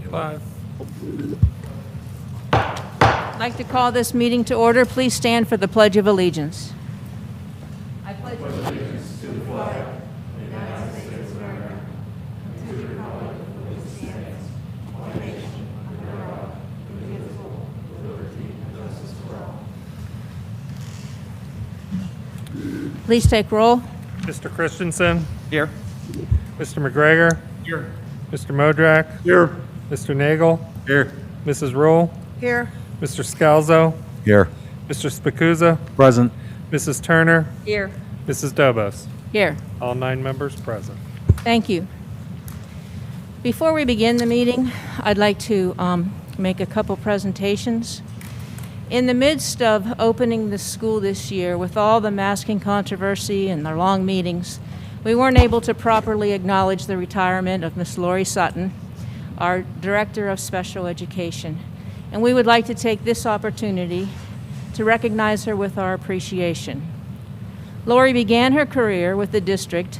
Five. I'd like to call this meeting to order. Please stand for the Pledge of Allegiance. I pledge allegiance to the flag of the United States of America, and to the republic for which it stands, one nation, under God, indivisible, with liberty and justice for all. Please take roll. Mr. Christensen. Here. Mr. McGregor. Here. Mr. Modrak. Here. Mr. Nagel. Here. Mrs. Rule. Here. Mr. Scalzo. Here. Mr. Spicuzza. Present. Mrs. Turner. Here. Mrs. Dobos. Here. All 9 members present. Thank you. Before we begin the meeting, I'd like to make a couple presentations. In the midst of opening the school this year, with all the masking controversy and the long meetings, we weren't able to properly acknowledge the retirement of Miss Lori Sutton, our Director of Special Education. And we would like to take this opportunity to recognize her with our appreciation. Lori began her career with the district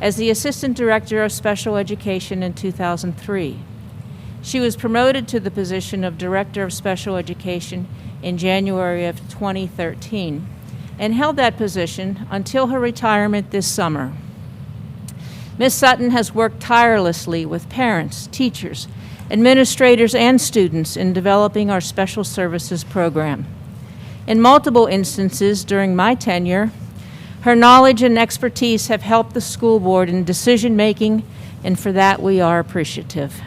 as the Assistant Director of Special Education in 2003. She was promoted to the position of Director of Special Education in January of 2013 and held that position until her retirement this summer. Ms. Sutton has worked tirelessly with parents, teachers, administrators, and students in developing our special services program. In multiple instances during my tenure, her knowledge and expertise have helped the school board in decision-making, and for that we are appreciative.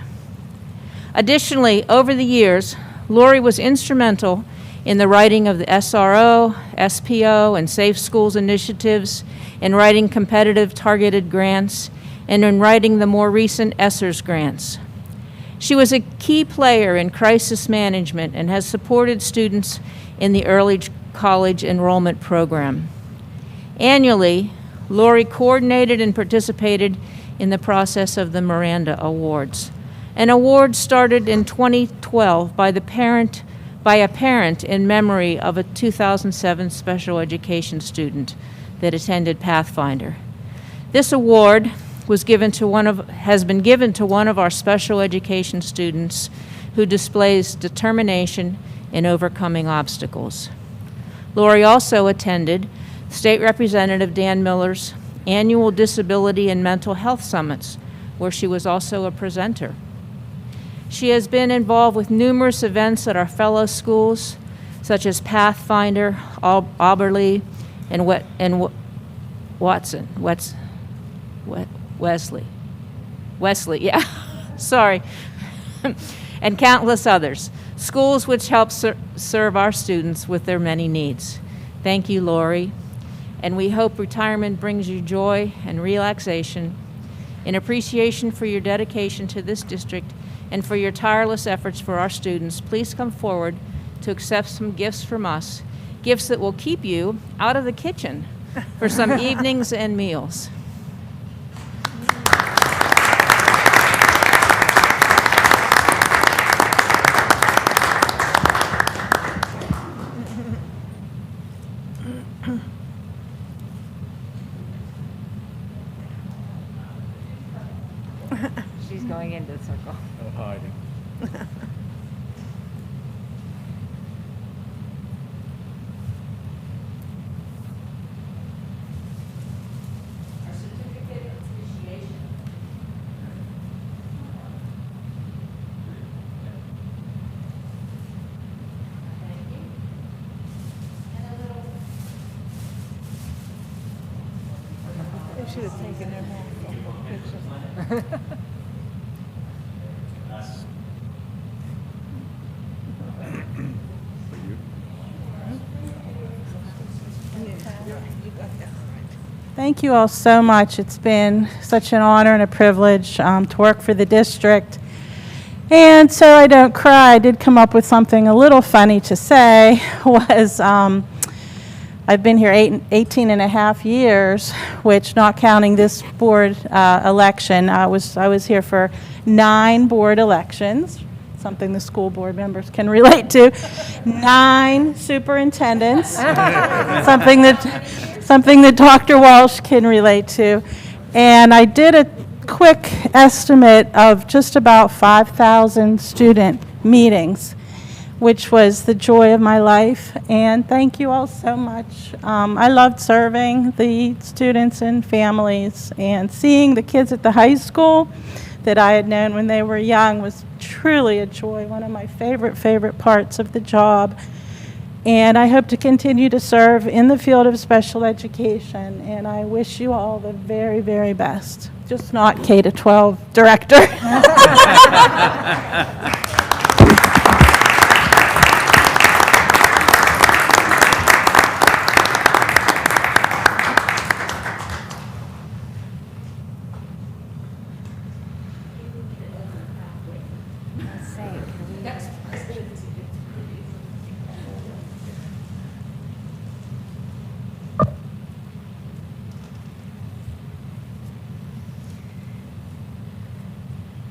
Additionally, over the years, Lori was instrumental in the writing of the SRO, SPO, and Safe Schools initiatives, in writing competitive targeted grants, and in writing the more recent ESSERS grants. She was a key player in crisis management and has supported students in the early college enrollment program. Annually, Lori coordinated and participated in the process of the Miranda Awards. An award started in 2012 by a parent in memory of a 2007 special education student that attended Pathfinder. This award has been given to one of our special education students who displays determination in overcoming obstacles. Lori also attended State Representative Dan Miller's annual Disability and Mental Health Summits, where she was also a presenter. She has been involved with numerous events at our fellow schools, such as Pathfinder, Auberly, and Wesley, yeah, sorry, and countless others, schools which help serve our students with their many needs. Thank you, Lori, and we hope retirement brings you joy and relaxation. In appreciation for your dedication to this district and for your tireless efforts for our students, please come forward to accept some gifts from us, gifts that will keep you out of the kitchen for some evenings and meals. She's going into the circle. No hiding. Our certificate of appreciation. Thank you. And a little. They should have taken their picture. Thank you all so much. It's been such an honor and a privilege to work for the district. And so I don't cry, I did come up with something a little funny to say, was I've been here 18 and a half years, which, not counting this board election, I was here for 9 board elections, something the school board members can relate to, 9 superintendents, something that Dr. Walsh can relate to. And I did quick estimate of just about 5,000 student meetings, which was the joy of my life. And thank you all so much. I loved serving the students and families, and seeing the kids at the high school that I had known when they were young was truly a joy, one of my favorite parts of the job. And I hope to continue to serve in the field of special education, and I wish you all the very, very best. Just not K-12 director.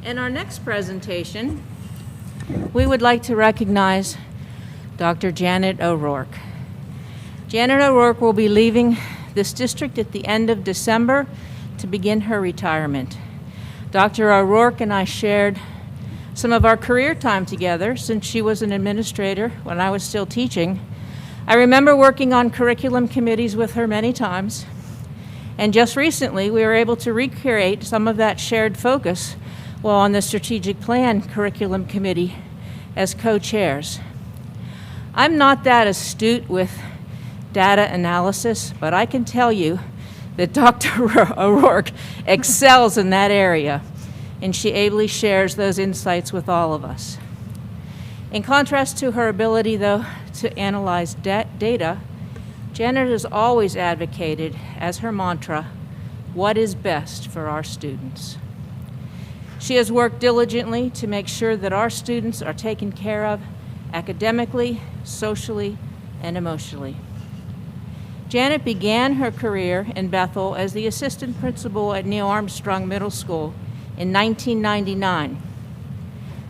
In our next presentation, we would like to recognize Dr. Janet O'Rourke. Janet O'Rourke will be leaving this district at the end of December to begin her retirement. Dr. O'Rourke and I shared some of our career time together since she was an administrator when I was still teaching. I remember working on curriculum committees with her many times, and just recently we were able to recreate some of that shared focus while on the Strategic Plan Curriculum Committee as co-chairs. I'm not that astute with data analysis, but I can tell you that Dr. O'Rourke excels in that area, and she ably shares those insights with all of us. In contrast to her ability, though, to analyze data, Janet has always advocated as her mantra, what is best for our students. She has worked diligently to make sure that our students are taken care of academically, socially, and emotionally. Janet began her career in Bethel as the assistant principal at Neil Armstrong Middle School in 1999.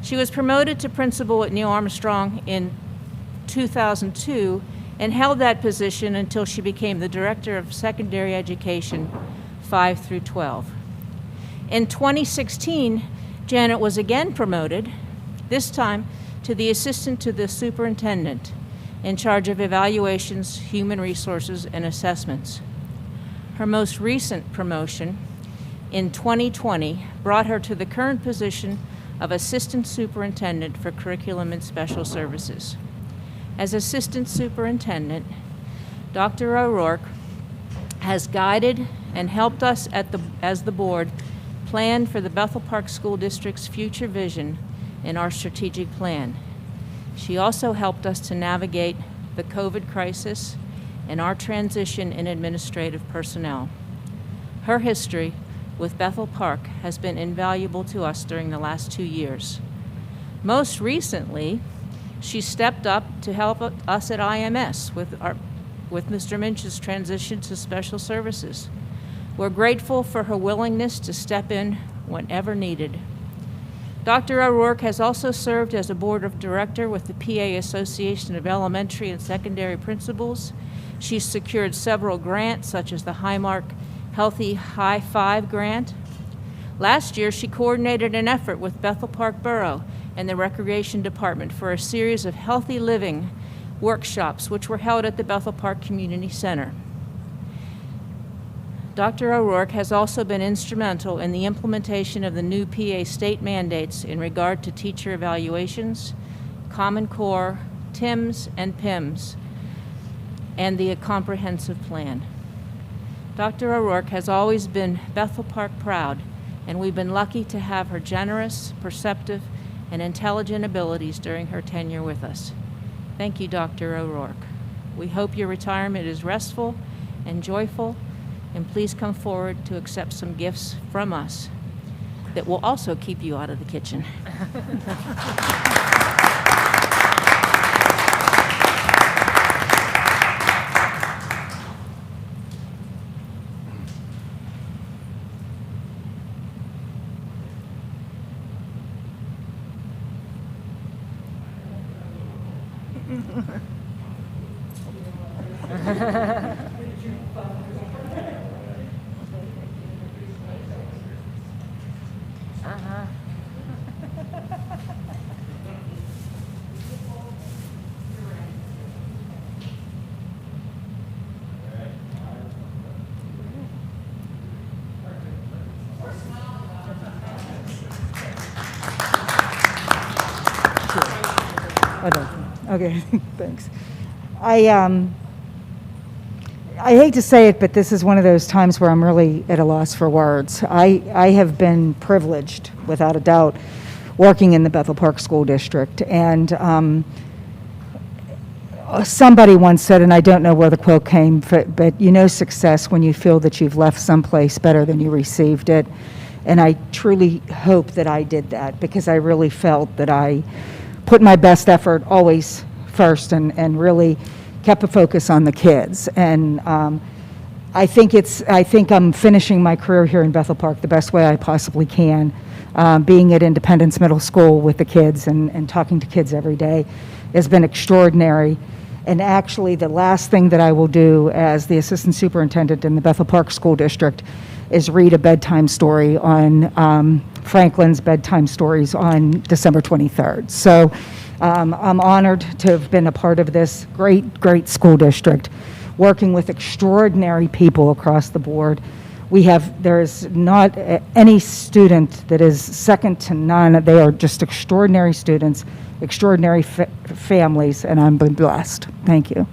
She was promoted to principal at Neil Armstrong in 2002 and held that position until she became the director of secondary education 5 through 12. In 2016, Janet was again promoted, this time to the assistant to the superintendent in charge of evaluations, human resources, and assessments. Her most recent promotion in 2020 brought her to the current position of assistant superintendent for curriculum and special services. As assistant superintendent, Dr. O'Rourke has guided and helped us as the board plan for the Bethel Park School District's future vision in our strategic plan. She also helped us to navigate the COVID crisis and our transition in administrative personnel. Her history with Bethel Park has been invaluable to us during the last 2 years. Most recently, she stepped up to help us at IMS with Mr. Minch's transition to special services. We're grateful for her willingness to step in whenever needed. Dr. O'Rourke has also served as a board of director with the PA Association of Elementary and Secondary Principals. She's secured several grants, such as the Highmark Healthy High Five grant. Last year, she coordinated an effort with Bethel Park Borough and the Recreation Department for a series of healthy living workshops, which were held at the Bethel Park Community Center. Dr. O'Rourke has also been instrumental in the implementation of the new PA state mandates in regard to teacher evaluations, Common Core, TIMS, and PIMS, and the comprehensive plan. Dr. O'Rourke has always been Bethel Park proud, and we've been lucky to have her generous, perceptive, and intelligent abilities during her tenure with us. Thank you, Dr. O'Rourke. We hope your retirement is restful and joyful, and please come forward to accept some gifts from us that will also keep you out of the kitchen. I don't. Okay, thanks. I hate to say it, but this is one of those times where I'm really at a loss for words. I have been privileged, without a doubt, working in the Bethel Park School District. And somebody once said, and I don't know where the quote came, but you know success when you feel that you've left someplace better than you received it. And I truly hope that I did that, because I really felt that I put my best effort always first and really kept a focus on the kids. And I think I'm finishing my career here in Bethel Park the best way I possibly can, being at Independence Middle School with the kids and talking to kids every day has been extraordinary. And actually, the last thing that I will do as the assistant superintendent in the Bethel Park School District is read a bedtime story on Franklin's Bedtime Stories on December 23rd. So I'm honored to have been a part of this great school district, working with extraordinary people across the board. There is not any student that is second to none. They are just extraordinary students, extraordinary families, and I'm blessed. Thank you.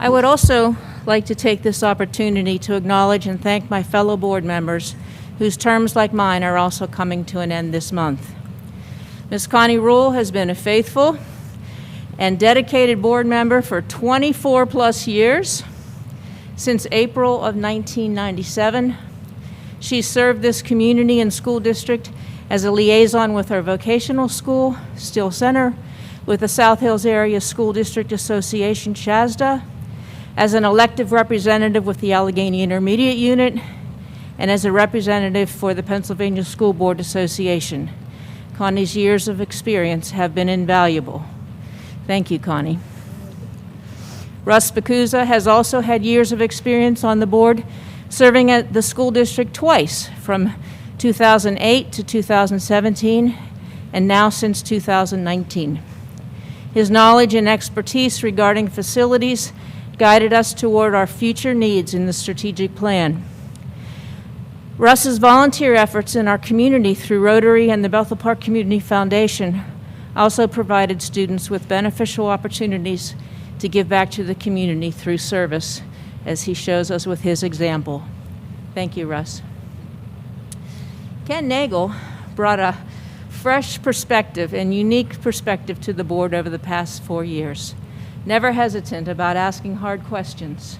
I would also like to take this opportunity to acknowledge and thank my fellow board members whose terms, like mine, are also coming to an end this month. Ms. Connie Rule has been a faithful and dedicated board member for 24-plus years. Since April of 1997, she served this community and school district as a liaison with our vocational school, Steele Center, with the South Hills Area School District Association, SHASDA, as an elective representative with the Allegheny Intermediate Unit, and as a representative for the Pennsylvania School Board Association. Connie's years of experience have been invaluable. Thank you, Connie. Russ Spicuzza has also had years of experience on the board, serving at the school district twice, from 2008 to 2017, and now since 2019. His knowledge and expertise regarding facilities guided us toward our future needs in the strategic plan. Russ's volunteer efforts in our community through Rotary and the Bethel Park Community Foundation also provided students with beneficial opportunities to give back to the community through service, as he shows us with his example. Thank you, Russ. Ken Nagel brought a fresh perspective and unique perspective to the board over the past 4 years. Never hesitant about asking hard questions.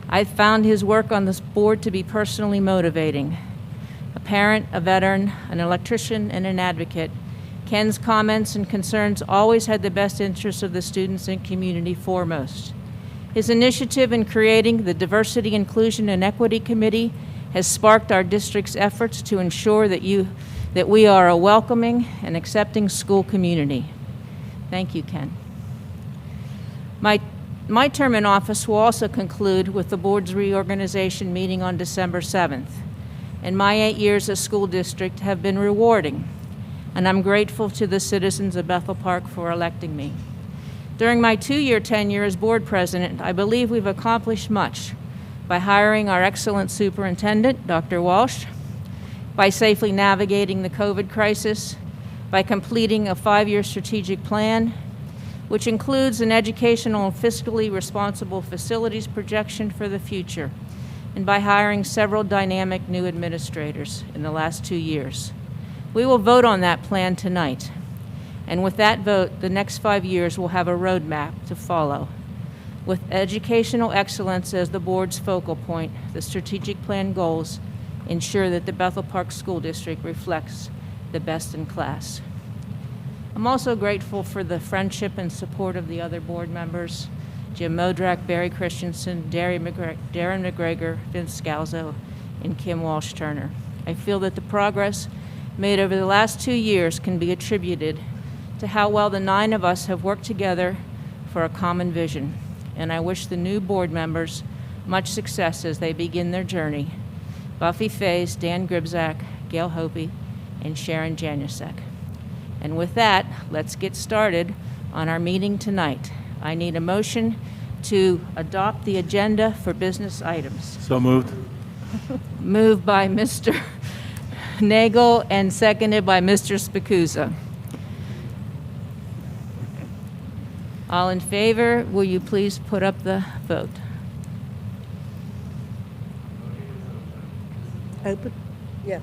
I've found his work on this board to be personally motivating. A parent, a veteran, an electrician, and an advocate, Ken's comments and concerns always had the best interests of the students and community foremost. His initiative in creating the Diversity, Inclusion, and Equity Committee has sparked our district's efforts to ensure that we are a welcoming and accepting school community. Thank you, Ken. My term in office will also conclude with the board's reorganization meeting on December 7th. And my 8 years as school district have been rewarding, and I'm grateful to the citizens of Bethel Park for electing me. During my 2-year tenure as board president, I believe we've accomplished much by hiring our excellent superintendent, Dr. Walsh, by safely navigating the COVID crisis, by completing a 5-year strategic plan, which includes an educational and fiscally responsible facilities projection for the future, and by hiring several dynamic new administrators in the last 2 years. We will vote on that plan tonight, and with that vote, the next 5 years will have a roadmap to follow. With educational excellence as the board's focal point, the strategic plan goals ensure that the Bethel Park School District reflects the best in class. I'm also grateful for the friendship and support of the other board members, Jim Modrak, Barry Christensen, Darren McGregor, Vince Scalzo, and Kim Walsh-Turner. I feel that the progress made over the last 2 years can be attributed to how well the 9 of us have worked together for a common vision, and I wish the new board members much success as they begin their journey. Buffy Fays, Dan Gribzak, Gail Hopi, and Sharon Janusek. And with that, let's get started on our meeting tonight. I need a motion to adopt the agenda for business items. So moved. Moved by Mr. Nagel and seconded by Mr. Spikuza. All in favor, will you please put up the vote? Open? Yeah.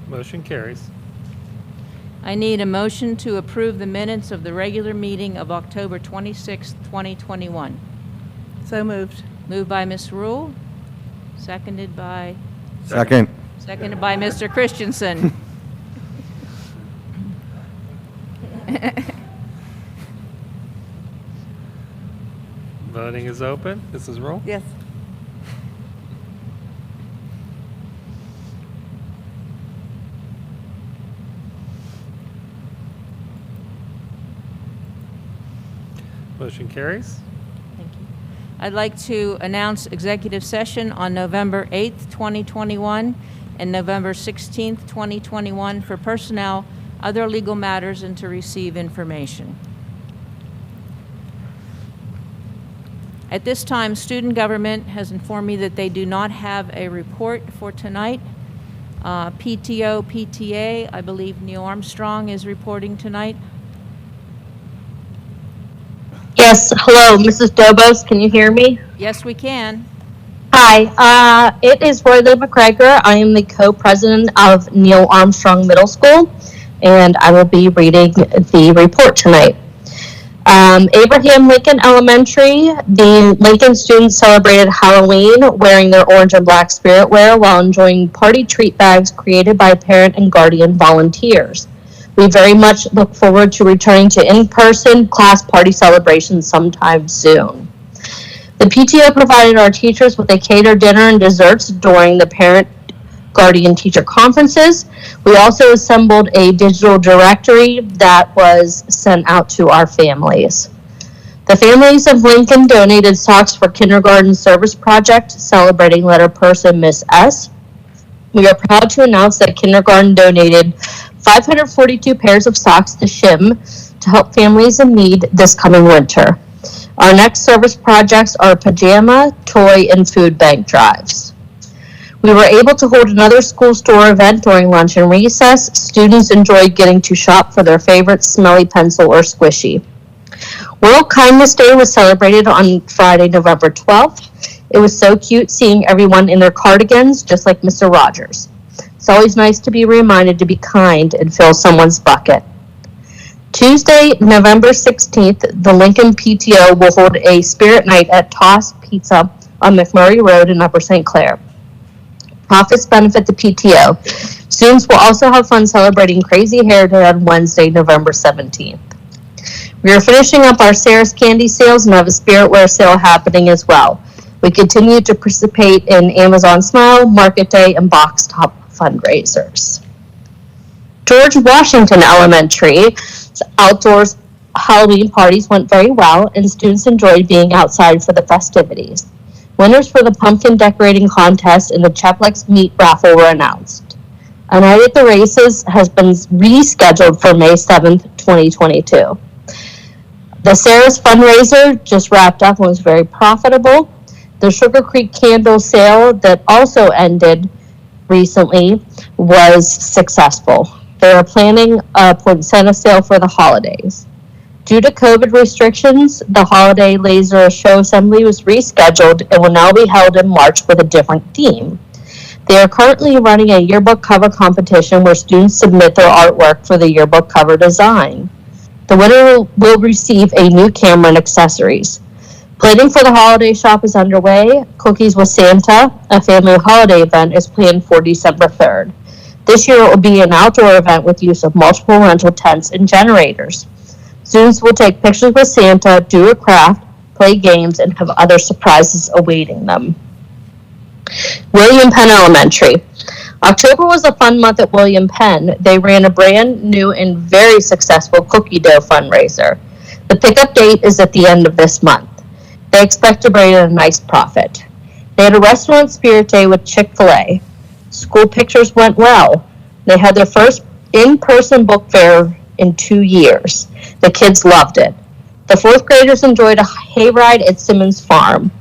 Motion carries. I need a motion to approve the minutes of the regular meeting of October 26, 2021. So moved. Moved by Ms. Rule, seconded by Second. Mr. Christensen. Voting is open. Mrs. Roll? Yes. Motion carries. Thank you. I'd like to announce executive session on November 8th, 2021, and November 16th, 2021 for personnel, other legal matters, and to receive information. At this time, student government has informed me that they do not have a report for tonight. PTO, PTA, I believe Neil Armstrong is reporting tonight. Yes, hello, Mrs. Dobos, can you hear me? Yes, we can. Hi, it is Royla McGregor. I am the co-president of Neil Armstrong Middle School, and I will be reading the report tonight. Abraham Lincoln Elementary, the Lincoln students celebrated Halloween wearing their orange and black spirit wear while enjoying party treat bags created by parent and guardian volunteers. We very much look forward to returning to in-person class party celebrations sometime soon. The PTO provided our teachers with a catered dinner and desserts during the parent guardian teacher conferences. We also assembled a digital directory that was sent out to our families. The families of Lincoln donated socks for kindergarten service project celebrating letter person Miss S. We are proud to announce that kindergarten donated 542 pairs of socks to SHIM to help families in need this coming winter. Our next service projects are pajama, toy, and food bank drives. We were able to hold another school store event during lunch and recess. Students enjoyed getting to shop for their favorite smelly pencil or squishy. World Kindness Day was celebrated on Friday, November 12th. It was so cute seeing everyone in their cardigans, just like Mr. Rogers. It's always nice to be reminded to be kind and fill someone's bucket. Tuesday, November 16th, the Lincoln PTO will hold a spirit night at Toss Pizza on McMurray Road in Upper St. Clair. Profits benefit the PTO. Students will also have fun celebrating Crazy Hair Day on Wednesday, November 17th. We are finishing up our Sarah's candy sales and have a spiritware sale happening as well. We continue to participate in Amazon Smile, Market Day, and Box Top fundraisers. George Washington Elementary's outdoors Halloween parties went very well, and students enjoyed being outside for the festivities. Winners for the pumpkin decorating contest and the Cheplex meat raffle were announced. A night at the races has been rescheduled for May 7th, 2022. The Sarah's fundraiser just wrapped up and was very profitable. The Sugar Creek candle sale that also ended recently was successful. They are planning a poinsettia sale for the holidays. Due to COVID restrictions, the holiday laser show assembly was rescheduled and will now be held in March with a different theme. They are currently running a yearbook cover competition where students submit their artwork for the yearbook cover design. The winner will receive a new camera and accessories. Planning for the holiday shop is underway. Cookies with Santa, a family holiday event, is planned for December 3rd. This year it will be an outdoor event with use of multiple rental tents and generators. Students will take pictures with Santa, do a craft, play games, and have other surprises awaiting them. William Penn Elementary. October was a fun month at William Penn. They ran a brand new and very successful cookie dough fundraiser. The pickup date is at the end of this month. They expect to bring in a nice profit. They had a restaurant spirit day with Chick-fil-A. School pictures went well. They had their first in-person book fair in 2 years. The kids loved it. The fourth graders enjoyed a hayride at Simmons Farm.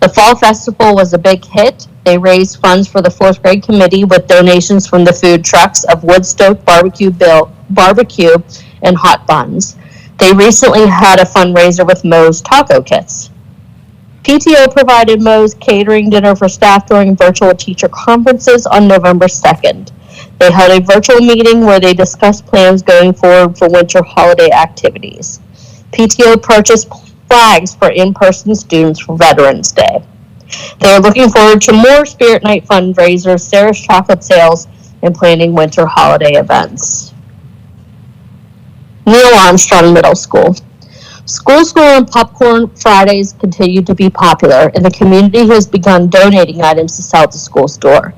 The fall festival was a big hit. They raised funds for the fourth grade committee with donations from the food trucks of Woodstoke Barbecue and hot buns. They recently had a fundraiser with Moe's Taco Kits. PTO provided Moe's catering dinner for staff during virtual teacher conferences on November 2nd. They held a virtual meeting where they discussed plans going forward for winter holiday activities. PTO purchased flags for in-person students for Veterans Day. They are looking forward to more Spirit Night fundraisers, Sarah's chocolate sales, and planning winter holiday events. Neil Armstrong Middle School. School and popcorn Fridays continue to be popular, and the community has begun donating items to sell at the school store.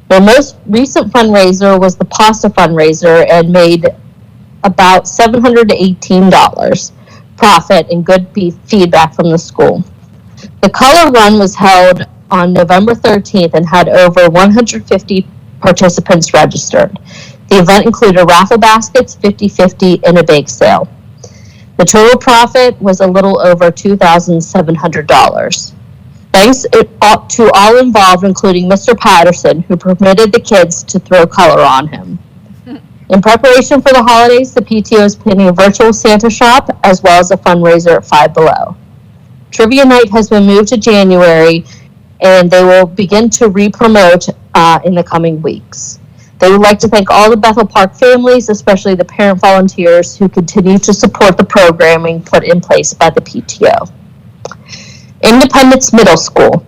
Their most recent fundraiser was the pasta fundraiser and made about $718 profit and good feedback from the school. The color run was held on November 13th and had over 150 participants registered. The event included raffle baskets, 50-50, and a bake sale. The total profit was a little over $2,700. Thanks to all involved, including Mr. Patterson, who permitted the kids to throw color on him. In preparation for the holidays, the PTO is planning a virtual Santa shop as well as a fundraiser at Five Below. Trivia night has been moved to January, and they will begin to re-promote in the coming weeks. They would like to thank all the Bethel Park families, especially the parent volunteers who continue to support the programming put in place by the PTO. Independence Middle School.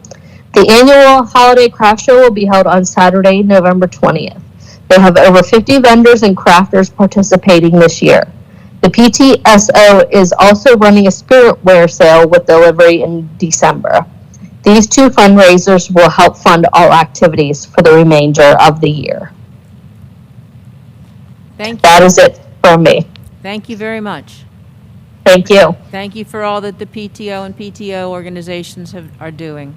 The annual holiday craft show will be held on Saturday, November 20th. They have over 50 vendors and crafters participating this year. The PTSO is also running a spiritware sale with delivery in December. These two fundraisers will help fund all activities for the remainder of the year. Thank you. That is it from me. Thank you very much. Thank you. Thank you for all that the PTO and PTO organizations are doing.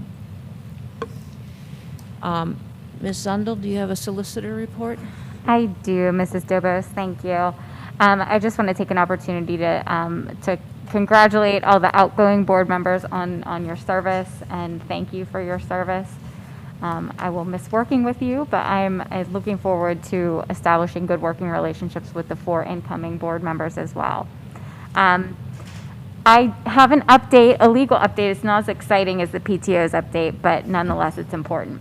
Ms. Zundel, do you have a solicitor report? I do, Mrs. Dobos. Thank you. I just want to take an opportunity to congratulate all the outgoing board members on your service, and thank you for your service. I will miss working with you, but I'm looking forward to establishing good working relationships with the 4 incoming board members as well. I have an update, a legal update. It's not as exciting as the PTO's update, but nonetheless, it's important.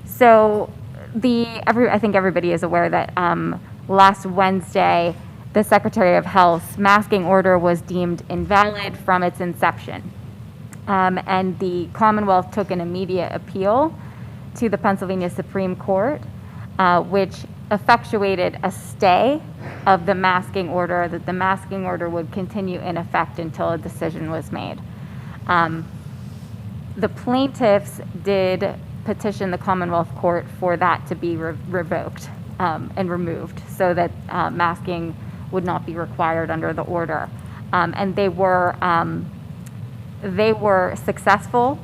So I think everybody is aware that last Wednesday, the Secretary of Health's masking order was deemed invalid from its inception. And the Commonwealth took an immediate appeal to the Pennsylvania Supreme Court, which effectuated a stay of the masking order, that the masking order would continue in effect until a decision was made. The plaintiffs did petition the Commonwealth Court for that to be revoked and removed so that masking would not be required under the order. And they were successful.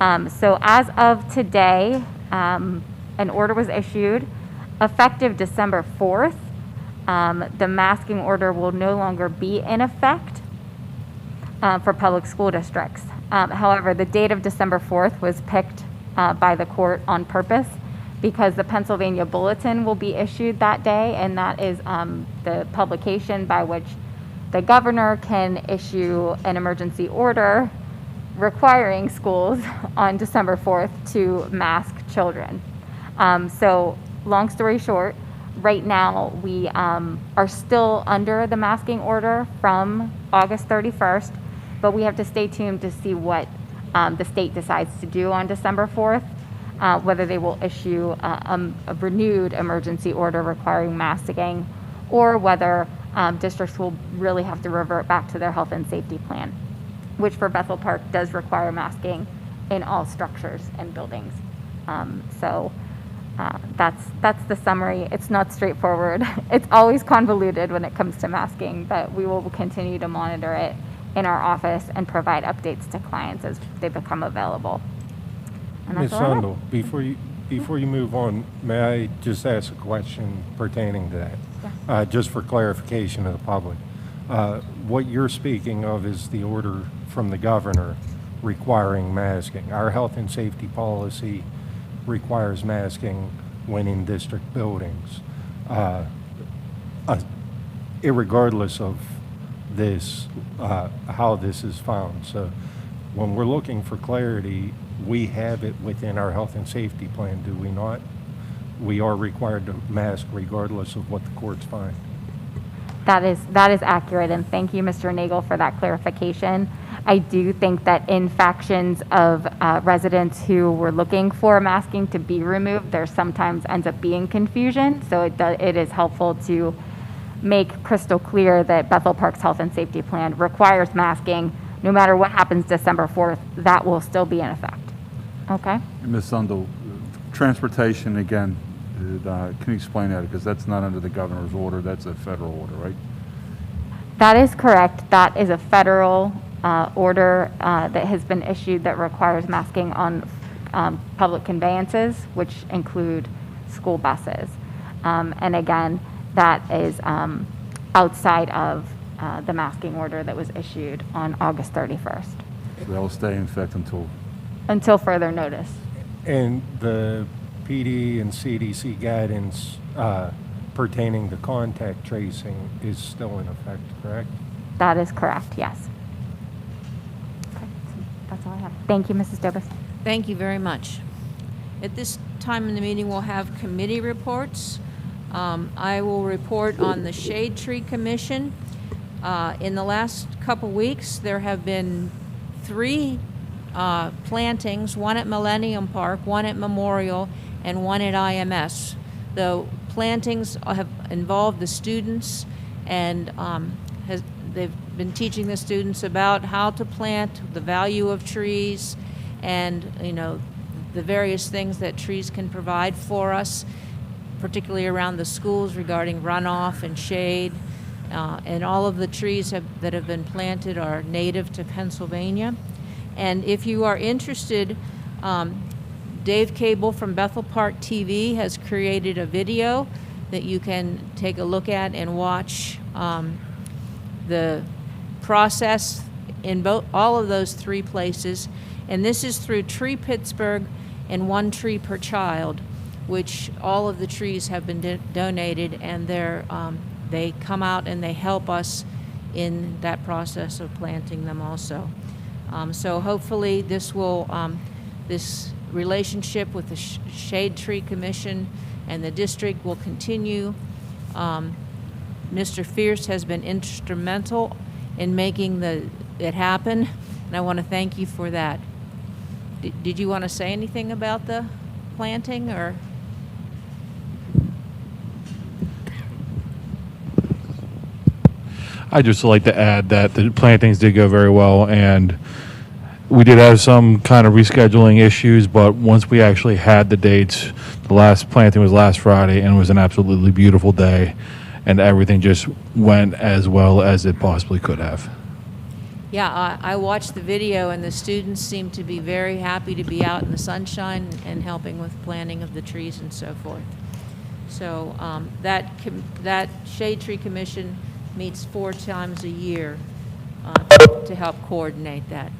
So as of today, an order was issued effective December 4th. The masking order will no longer be in effect for public school districts. However, the date of December 4th was picked by the court on purpose because the Pennsylvania Bulletin will be issued that day, and that is the publication by which the governor can issue an emergency order requiring schools on December 4th to mask children. So long story short, Right now, we are still under the masking order from August 31st, but we have to stay tuned to see what the state decides to do on December 4th, whether they will issue a renewed emergency order requiring masking, or whether districts will really have to revert back to their health and safety plan, which for Bethel Park does require masking in all structures and buildings. That's the summary. It's not straightforward. It's always convoluted when it comes to masking, but we will continue to monitor it in our office and provide updates to clients as they become available. And Ms. that's all I have. Sundel, before you move on, may I just ask a question pertaining to that? Just for clarification of the public. What you're speaking of is the order from the governor requiring masking. Our health and safety policy requires masking when in district buildings, irregardless of this, how this is found. So when we're looking for clarity, we have it within our health and safety plan, do we not? We are required to mask regardless of what the courts find. That is accurate, and thank you, Mr. Nagel, for that clarification. I do think that in factions of residents who were looking for masking to be removed, there sometimes ends up being confusion. So it is helpful to make crystal clear that Bethel Park's health and safety plan requires masking. No matter what happens December 4th, that will still be in effect. Okay? Ms. Sundel, transportation, again, can you explain that? Because that's not under the governor's order, that's a federal order, right? That is correct. That is a federal order that has been issued that requires masking on public conveyances, which include school buses. And again, that is outside of the masking order that was issued on August 31st. So that will stay in effect Until further notice. And the PD and CDC guidance pertaining to contact tracing is still in effect, correct? That is correct, yes. Okay, that's all I have. Thank you, Mrs. Dobus. Thank you very much. At this time in the meeting, we'll have committee reports. I will report on the Shade Tree Commission. In the last couple weeks, there have been 3 plantings, one at Millennium Park, one at Memorial, and one at IMS. The plantings have involved the students, and they've been teaching the students about how to plant, the value of trees, and the various things that trees can provide for us, particularly around the schools regarding runoff and shade. And all of the trees that have been planted are native to Pennsylvania. And if you are interested, Dave Cable from Bethel Park TV has created a video that you can take a look at and watch the process in all of those 3 places. And this is through Tree Pittsburgh and One Tree Per Child, which all of the trees have been donated, and they come out and they help us in that process of planting them also. So hopefully this relationship with the Shade Tree Commission and the district will continue. Mr. Fierce has been instrumental in making it happen, and I want to thank you for that. Did you want to say anything about the planting, or? I'd just like to add that the plantings did go very well, and we did have some kind of rescheduling issues, but once we actually had the dates, the last planting was last Friday, and it was an absolutely beautiful day, and everything just went as well as it possibly could have. Yeah, I watched the video, and the students seemed to be very happy to be out in the sunshine and helping with planting of the trees and so forth. So that Shade Tree Commission meets 4 times a year to help coordinate that.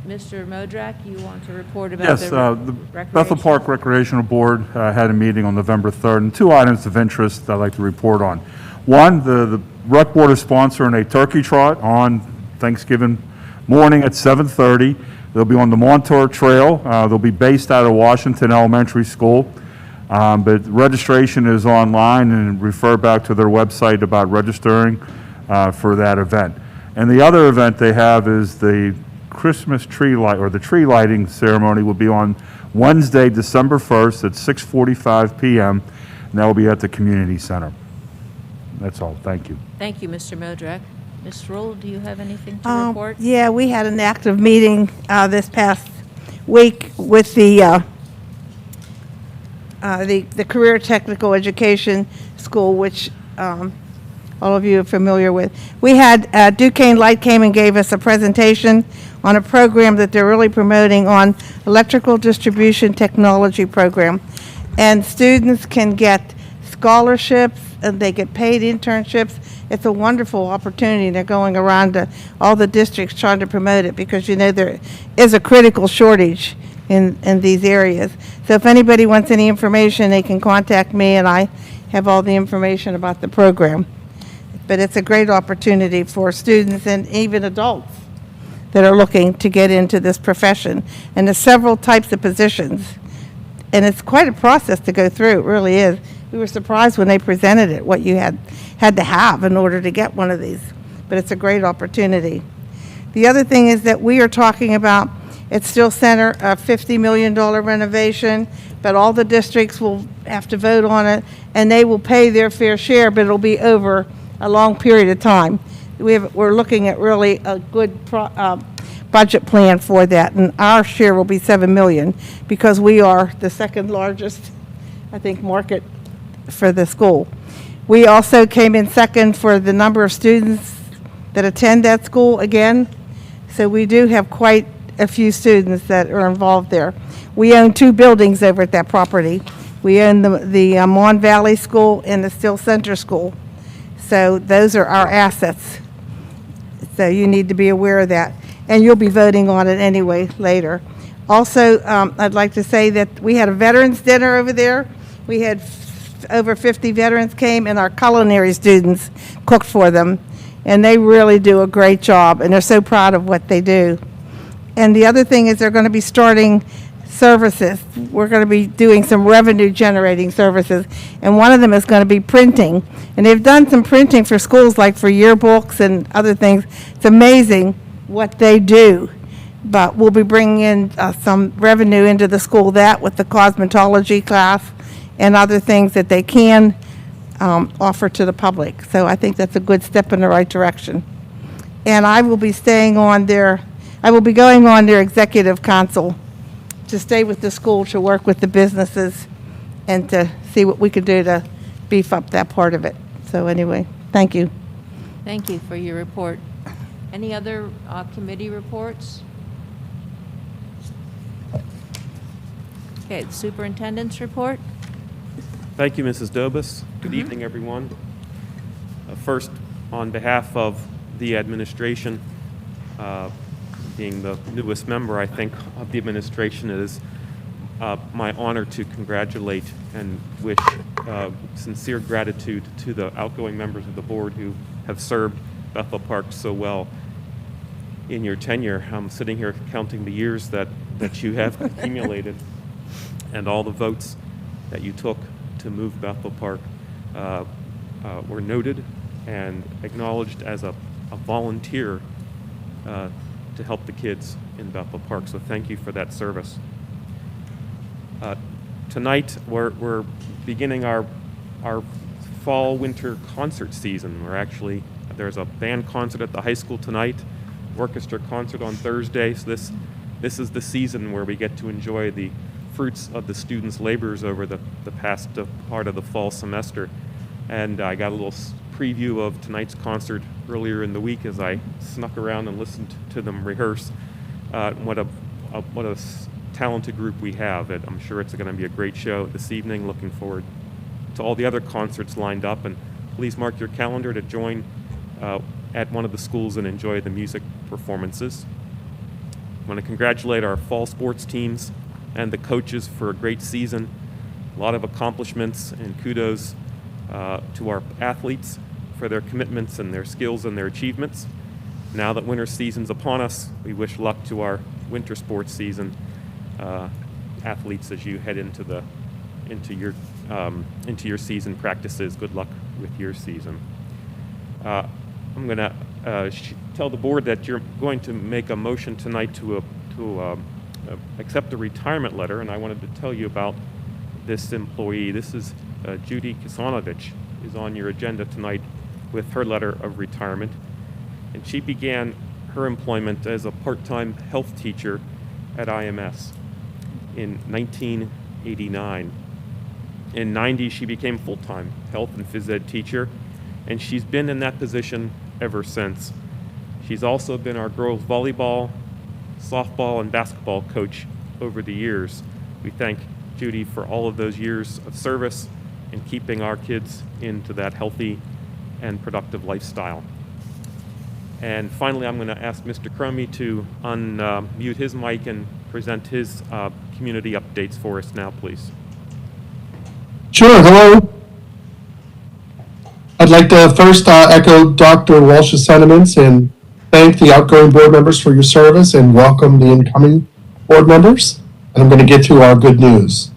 Mr. Modrak, you want to report about Yes, the Bethel Park Recreational Board had a meeting on November 3rd, and 2 items of interest I'd like to report on. One, the Rec Board is sponsoring a turkey trot on Thanksgiving morning at 7:30. They'll be on the Montour Trail. They'll be based out of Washington Elementary School. But registration is online, and refer back to their website about registering for that event. And the other event they have is the Christmas tree light, or the tree lighting ceremony will be on Wednesday, December 1st at 6:45 p.m., and that will be at the community center. That's all. Thank you. Thank you, Mr. Modrak. Ms. Roll, do you have anything to report? Yeah, we had an active meeting this past week with the Career Technical Education School, which all of you are familiar with. We had Duquesne Light came and gave us a presentation on a program that they're really promoting on electrical distribution technology program. And students can get scholarships and they get paid internships. It's a wonderful opportunity. They're going around to all the districts trying to promote it because, you know, there is a critical shortage in these areas. So if anybody wants any information, they can contact me, and I have all the information about the program. But it's a great opportunity for students and even adults that are looking to get into this profession. And there's several types of positions. And it's quite a process to go through, it really is. We were surprised when they presented it, what you had to have in order to get one of these. But it's a great opportunity. The other thing is that we are talking about at Still Center a $50 million renovation, but all the districts will have to vote on it, and they will pay their fair share, but it'll be over a long period of time. We're looking at really a good budget plan for that, and our share will be $7 million because we are the second largest, I think, market for the school. We also came in second for the number of students that attend that school again, so we do have quite a few students that are involved there. We own 2 buildings over at that property. We own the Mon Valley School and the Still Center School. So those are our assets. So you need to be aware of that. And you'll be voting on it anyway later. Also, I'd like to say that we had a veterans dinner over there. We had over 50 veterans came, and our culinary students cooked for them. And they really do a great job, and they're so proud of what they do. And the other thing is they're going to be starting services. We're going to be doing some revenue generating services, and one of them is going to be printing. And they've done some printing for schools, like for yearbooks and other things. It's amazing what they do. But we'll be bringing in some revenue into the school, that with the cosmetology class and other things that they can offer to the public. So I think that's a good step in the right direction. And I will be staying on I will be going on their executive council to stay with the school, to work with the businesses, and to see what we could do to beef up that part of it. So anyway, thank you. Thank you for your report. Any other committee reports? Okay, the superintendent's report. Thank you, Mrs. Dobus. Good evening, everyone. First, on behalf of the administration, being the newest member, I think, of the administration, it is my honor to congratulate and wish sincere gratitude to the outgoing members of the board who have served Bethel Park so well in your tenure. I'm sitting here counting the years that you have accumulated and all the votes that you took to move Bethel Park were noted and acknowledged as a volunteer to help the kids in Bethel Park. So thank you for that service. Tonight we're beginning our fall-winter concert season. There's a band concert at the high school tonight, orchestra concert on Thursday. So this is the season where we get to enjoy the fruits of the students' labors over the past part of the fall semester. And I got a little preview of tonight's concert earlier in the week as I snuck around and listened to them rehearse. What a talented group we have. I'm sure it's going to be a great show this evening. Looking forward to all the other concerts lined up, and please mark your calendar to join at one of the schools and enjoy the music performances. I want to congratulate our fall sports teams and the coaches for a great season. A lot of accomplishments, and kudos to our athletes for their commitments and their skills and their achievements. Now that winter season's upon us, we wish luck to our winter sports season athletes as you head into into your season practices. Good luck with your season. I'm going to tell the board that you're going to make a motion tonight to accept a retirement letter, and I wanted to tell you about this employee. This is Judy Kisanovich is on your agenda tonight with her letter of retirement, and she began her employment as a part-time health teacher at IMS in 1989. In 90, she became full-time health and phys ed teacher, and she's been in that position ever since. She's also been our girls volleyball, softball, and basketball coach over the years. We thank Judy for all of those years of service and keeping our kids into that healthy and productive lifestyle. And finally, I'm going to ask Mr. Cromie to unmute his mic and present his community updates for us now, please. Sure, hello. I'd like to first echo Dr. Walsh's sentiments and thank the outgoing board members for your service and welcome the incoming board members. And I'm going to get to our good news.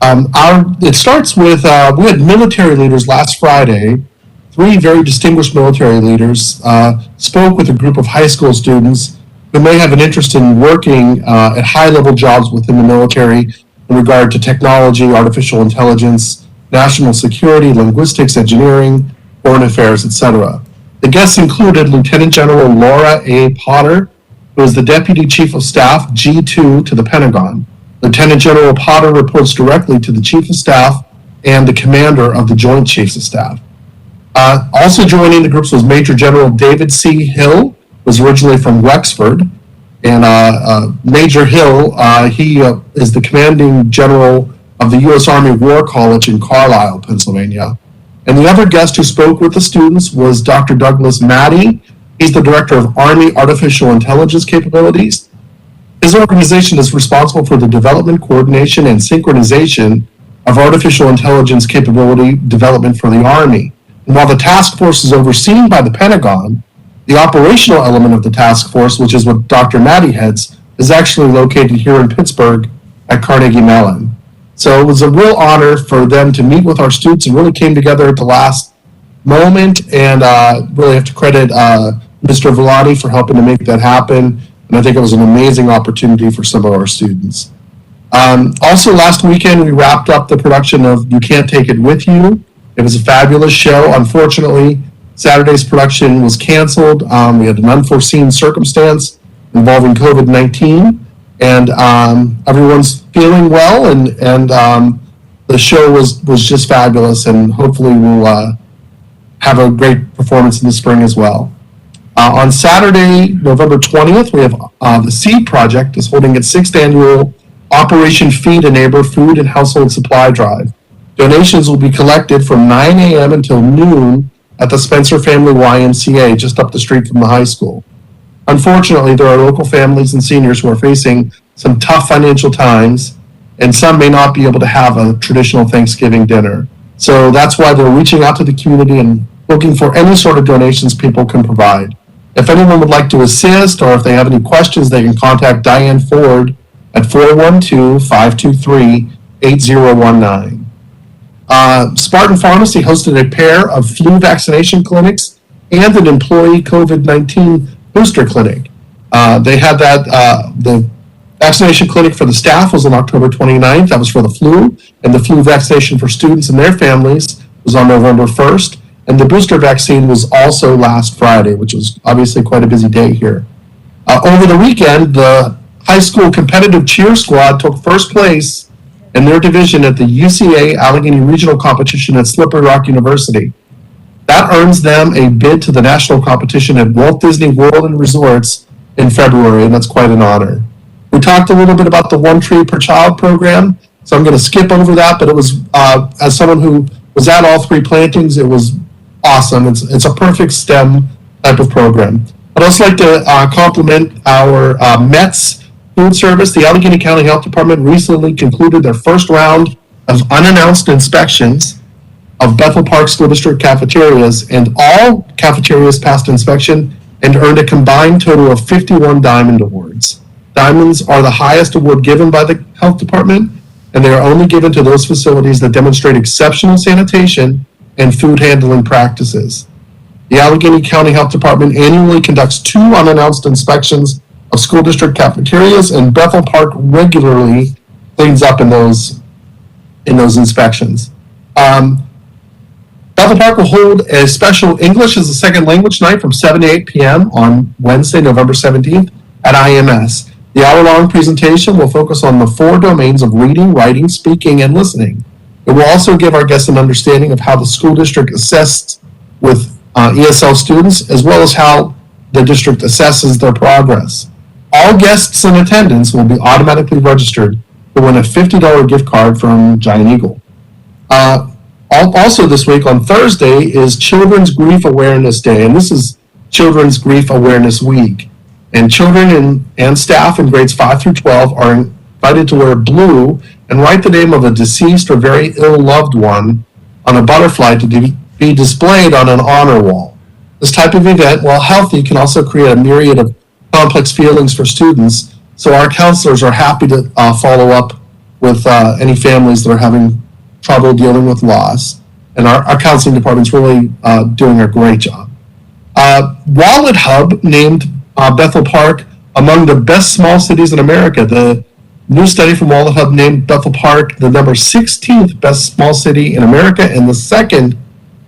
It starts with, we had military leaders last Friday. 3 very distinguished military leaders spoke with a group of high school students who may have an interest in working at high-level jobs within the military in regard to technology, artificial intelligence, national security, linguistics, engineering, foreign affairs, etc. The guests included Lieutenant General Laura A. Potter, who is the Deputy Chief of Staff, G2, to the Pentagon. Lieutenant General Potter reports directly to the Chief of Staff and the Commander of the Joint Chiefs of Staff. Also joining the groups was Major General David C. Hill, who was originally from Wexford. And Major Hill, he is the Commanding General of the U.S. Army War College in Carlisle, Pennsylvania. And the other guest who spoke with the students was Dr. Douglas Maddie. He's the Director of Army Artificial Intelligence Capabilities. His organization is responsible for the development, coordination, and synchronization of artificial intelligence capability development for the Army. And while the task force is overseen by the Pentagon, the operational element of the task force, which is what Dr. Maddie heads, is actually located here in Pittsburgh at Carnegie Mellon. So it was a real honor for them to meet with our students and really came together at the last moment. And really have to credit Mr. Velati for helping to make that happen. And I think it was an amazing opportunity for some of our students. Also last weekend, we wrapped up the production of You Can't Take It With You. It was a fabulous show. Unfortunately, Saturday's production was canceled. We had an unforeseen circumstance involving COVID-19, and everyone's feeling well, and the show was just fabulous, and hopefully we'll have a great performance in the spring as well. On Saturday, November 20th, we have the Seed Project is holding its 6th annual Operation Feed a Neighbor Food and Household Supply Drive. Donations will be collected from 9 a.m. until noon at the Spencer Family YMCA just up the street from the high school. Unfortunately, there are local families and seniors who are facing some tough financial times, and some may not be able to have a traditional Thanksgiving dinner. So that's why we're reaching out to the community and looking for any sort of donations people can provide. If anyone would like to assist, or if they have any questions, they can contact Diane Ford at 412-523-8019. Spartan Pharmacy hosted a pair of flu vaccination clinics and an employee COVID-19 booster clinic. They had the vaccination clinic for the staff was on October 29th. That was for the flu, and the flu vaccination for students and their families was on November 1st. And the booster vaccine was also last Friday, which was obviously quite a busy day here. Over the weekend, the high school competitive cheer squad took first place in their division at the UCA Allegheny Regional Competition at Slippery Rock University. That earns them a bid to the national competition at Walt Disney World and Resorts in February, and that's quite an honor. We talked a little bit about the One Tree Per Child program, so I'm going to skip over that, but it was, as someone who was at all 3 plantings, it was awesome. It's a perfect STEM type of program. I'd also like to compliment our METS food service. The Allegheny County Health Department recently concluded their first round of unannounced inspections of Bethel Park School District cafeterias, and all cafeterias passed inspection and earned a combined total of 51 Diamond Awards. Diamonds are the highest award given by the Health Department, and they are only given to those facilities that demonstrate exceptional sanitation and food handling practices. The Allegheny County Health Department annually conducts 2 unannounced inspections of school district cafeterias, and Bethel Park regularly cleans up in those inspections. Bethel Park will hold a special English as a second language night from 7 to 8 p.m. on Wednesday, November 17th at IMS. The hour-long presentation will focus on the 4 domains of reading, writing, speaking, and listening. It will also give our guests an understanding of how the school district assists with ESL students, as well as how the district assesses their progress. All guests in attendance will be automatically registered to win a $50 gift card from Giant Eagle. Also this week on Thursday is Children's Grief Awareness Day, and this is Children's Grief Awareness Week. And children and staff in grades 5 through 12 are invited to wear blue and write the name of a deceased or very ill loved one on a butterfly to be displayed on an honor wall. This type of event, while healthy, can also create a myriad of complex feelings for students, so our counselors are happy to follow up with any families that are having trouble dealing with loss, and our counseling department's really doing a great job. Wallet Hub named Bethel Park among the best small cities in America. The new study from Wallet Hub named Bethel Park the number 16th best small city in America and the 2nd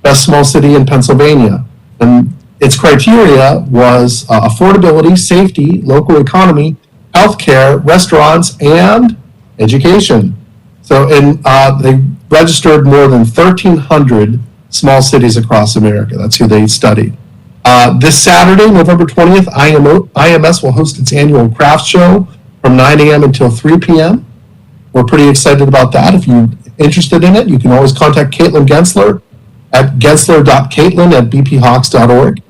best small city in Pennsylvania. And its criteria was affordability, safety, local economy, healthcare, restaurants, and education. So they registered more than 1,300 small cities across America. That's who they studied. This Saturday, November 20th, IMS will host its annual craft show from 9 a.m. until 3 p.m. We're pretty excited about that. If you're interested in it, you can always contact Caitlin Gensler at gensler.caitlin@bphawks.org.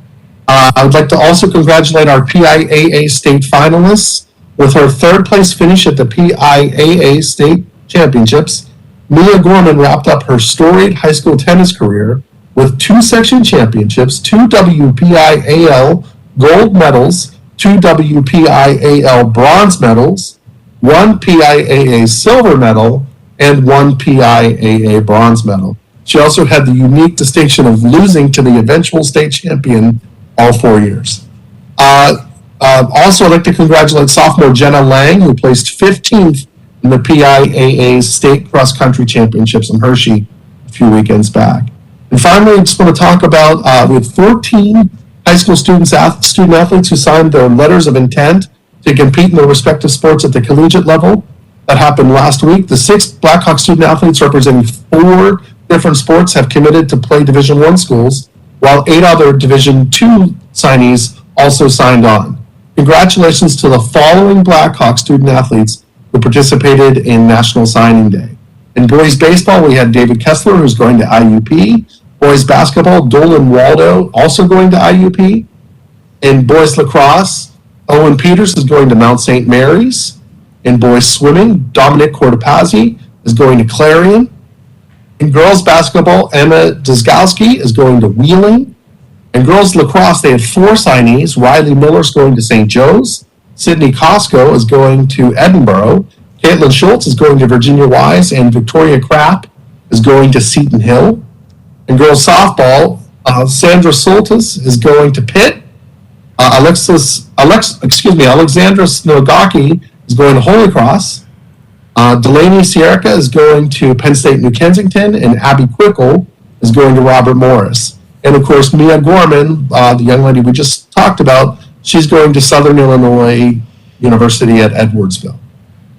I would like to also congratulate our PIAA state finalists with her 3rd place finish at the PIAA state championships. Mia Gorman wrapped up her storied high school tennis career with 2 section championships, 2 WPIAL gold medals, 2 WPIAL bronze medals, 1 PIAA silver medal, and 1 PIAA bronze medal. She also had the unique distinction of losing to the eventual state champion all 4 years. Also, I'd like to congratulate sophomore Jenna Lang, who placed 15th in the PIAA's state cross-country championships in Hershey a few weekends back. And finally, I just want to talk about, we have 14 high school student athletes who signed their letters of intent to compete in their respective sports at the collegiate level. That happened last week. The 6 Blackhawk student athletes representing 4 different sports have committed to play Division I schools, while 8 other Division II signees also signed on. Congratulations to the following Blackhawk student athletes who participated in National Signing Day. In boys baseball, we had David Kessler, who's going to IUP. Boys basketball, Dolan Waldo, also going to IUP. In boys lacrosse, Owen Peters is going to Mount St. Mary's. In boys swimming, Dominic Cortopazzi is going to Clarion. In girls basketball, Emma Dizgowski is going to Wheeling. In girls lacrosse, they had 4 signees. Riley Miller is going to St. Joe's. Sydney Costco is going to Edinburgh. Caitlin Schultz is going to Virginia Wise, and Victoria Krapp is going to Seton Hill. In girls softball, Sandra Soltis is going to Pitt. Alexandra Snogaki is going to Holy Cross. Delaney Sierra is going to Penn State New Kensington, and Abby Quickle is going to Robert Morris. And of course, Mia Gorman, the young lady we just talked about, she's going to Southern Illinois University at Edwardsville.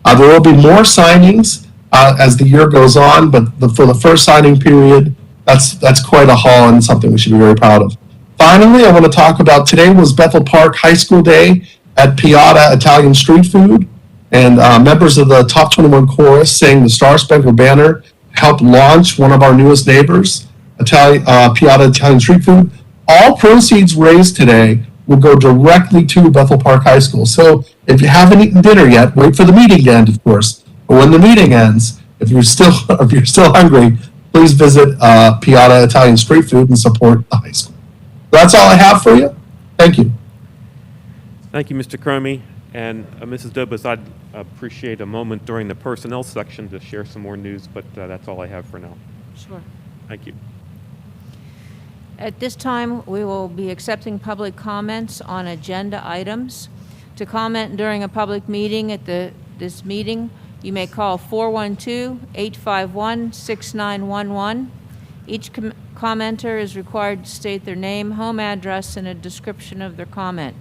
There will be more signings as the year goes on, but for the first signing period, that's quite a haul and something we should be very proud of. Finally, I want to talk about today was Bethel Park High School Day at Piata Italian Street Food, and members of the Top 21 Chorus sang the Star Spangled Banner, helped launch one of our newest neighbors, Piata Italian Street Food. All proceeds raised today will go directly to Bethel Park High School. So if you haven't eaten dinner yet, wait for the meeting to end, of course. But when the meeting ends, if you're still hungry, please visit Piata Italian Street Food and support the high school. That's all I have for you. Thank you. Thank you, Mr. Cromie. And Mrs. Dobas, I'd appreciate a moment during the personnel section to share some more news, but that's all I have for now. Sure. Thank you. At this time, we will be accepting public comments on agenda items. To comment during a public meeting at this meeting, you may call 412-851-6911. Each commenter is required to state their name, home address, and a description of their comment.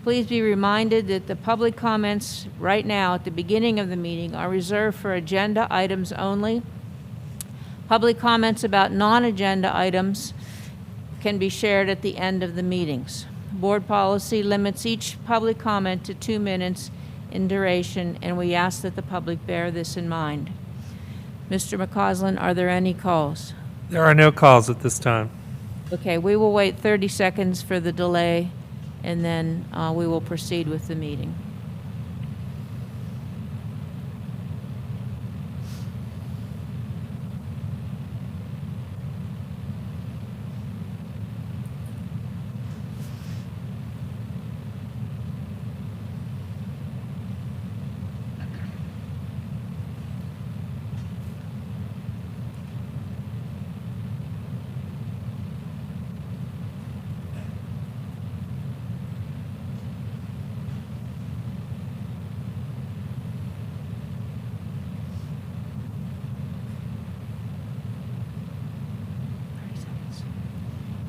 Please be reminded that the public comments right now at the beginning of the meeting are reserved for agenda items only. Public comments about non-agenda items can be shared at the end of the meetings. Board policy limits each public comment to 2 minutes in duration, and we ask that the public bear this in mind. Mr. McCausland, are there any calls? There are no calls at this time. Okay, we will wait 30 seconds for the delay, and then we will proceed with the meeting.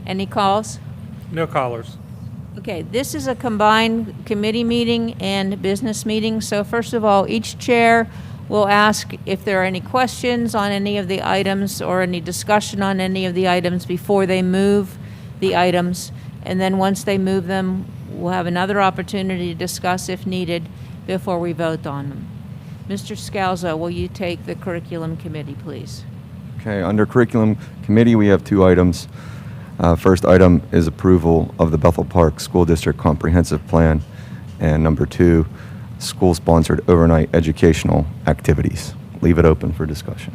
Any calls? No callers. Okay, this is a combined committee meeting and business meeting. So first of all, each chair will ask if there are any questions on any of the items or any discussion on any of the items before they move the items. And then once they move them, we'll have another opportunity to discuss if needed before we vote on them. Mr. Scalzo, will you take the curriculum committee, please? Okay, under curriculum committee, we have 2 items. First item is approval of the Bethel Park School District Comprehensive Plan, and number 2, school-sponsored overnight educational activities. Leave it open for discussion.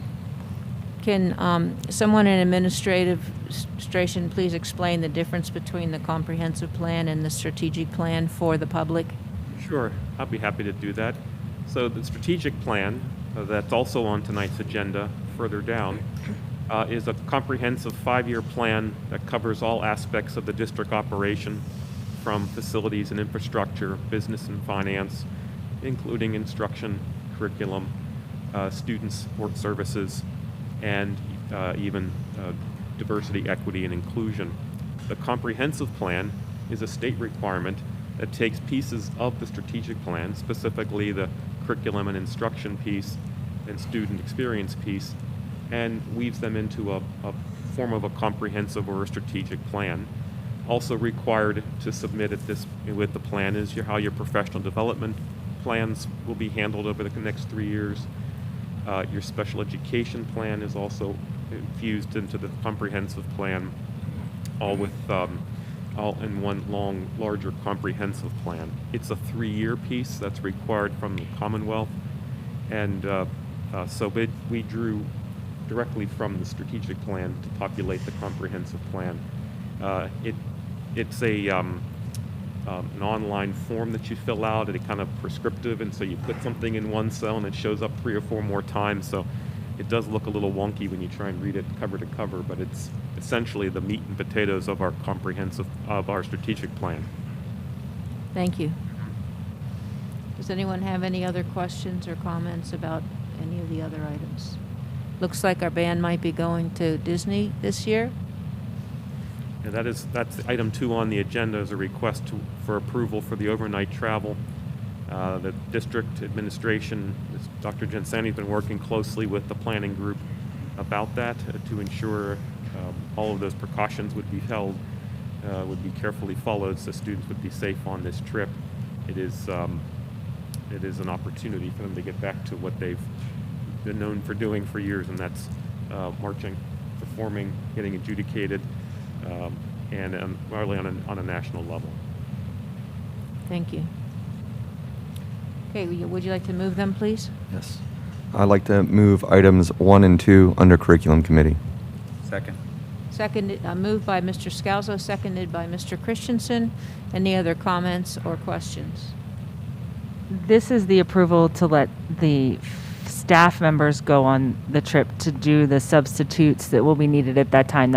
Can someone in administration please explain the difference between the comprehensive plan and the strategic plan for the public? Sure, I'll be happy to do that. So the strategic plan that's also on tonight's agenda further down is a comprehensive 5-year plan that covers all aspects of the district operation, from facilities and infrastructure, business and finance, including instruction, curriculum, student support services, and even diversity, equity, and inclusion. The comprehensive plan is a state requirement that takes pieces of the strategic plan, specifically the curriculum and instruction piece and student experience piece, and weaves them into a form of a comprehensive or a strategic plan. Also required to submit with the plan is how your professional development plans will be handled over the next 3 years. Your special education plan is also infused into the comprehensive plan, all in one larger comprehensive plan. It's a 3-year piece that's required from the Commonwealth, and so we drew directly from the strategic plan to populate the comprehensive plan. It's an online form that you fill out, and it's kind of prescriptive, and so you put something in one cell and it shows up 3 or 4 more times, so it does look a little wonky when you try and read it cover to cover, but it's essentially the meat and potatoes of our strategic plan. Thank you. Does anyone have any other questions or comments about any of the other items? Looks like our band might be going to Disney this year. And that's item 2 on the agenda, is a request for approval for the overnight travel. The district administration, Dr. Gensani's been working closely with the planning group about that to ensure all of those precautions would be carefully followed so students would be safe on this trip. It is an opportunity for them to get back to what they've been known for doing for years, and that's marching, performing, getting adjudicated, and really on a national level. Thank you. Okay, would you like to move them, please? Yes. I'd like to move items 1 and 2 under curriculum committee. Second. Moved by Mr. Scalzo, seconded by Mr. Christensen. Any other comments or questions? This is the approval to let the staff members go on the trip to do the substitutes that will be needed at that time.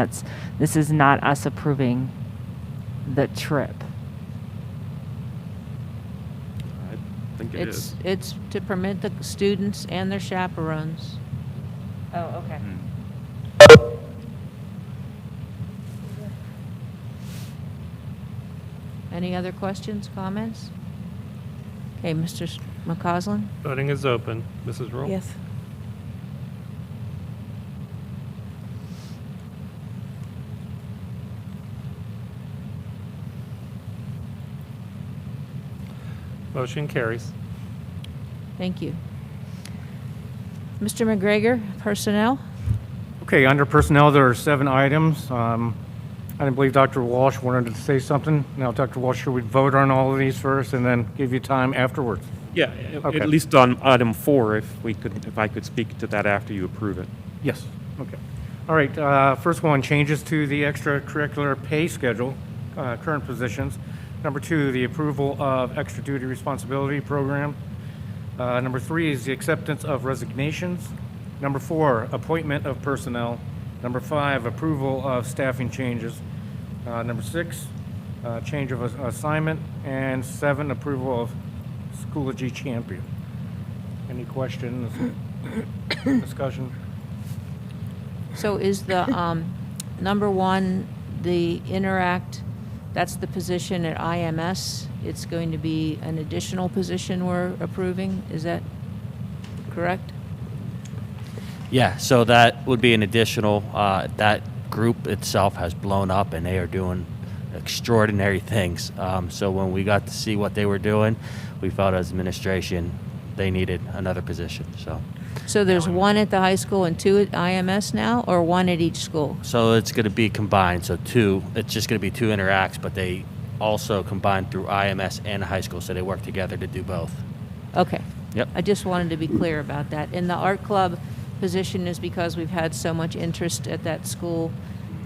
This is not us approving the trip. I think it is. It's to permit the students and their chaperones. Oh, okay. Any other questions, comments? Okay, Mr. McCausland? Voting is open. Mrs. Rule? Yes. Motion carries. Thank you. Mr. McGregor, personnel? Okay, under personnel, there are 7 items. I believe Dr. Walsh wanted to say something. Now, Dr. Walsh, should we vote on all of these first and then give you time afterwards? Yeah, Okay. at least on item 4, if I could speak to that after you approve it. Yes, okay. All right, first one, changes to the extracurricular pay schedule, current positions. Number 2, the approval of extra duty responsibility program. Number 3 is the acceptance of resignations. Number 4, appointment of personnel. Number 5, approval of staffing changes. Number 6, change of assignment. And 7, approval of Schoology champion. Any questions, discussion? So is the number 1, the Interact, that's the position at IMS? It's going to be an additional position we're approving? Is that correct? Yeah, so that would be an additional, that group itself has blown up and they are doing extraordinary things. So when we got to see what they were doing, we felt as administration, they needed another position, so. So there's 1 at the high school and 2 at IMS now, or 1 at each school? So it's gonna be combined, so 2, it's just gonna be 2 interacts, but they also combine through IMS and high school, so they work together to do both. Okay. Yep. I just wanted to be clear about that. And the art club position is because we've had so much interest at that school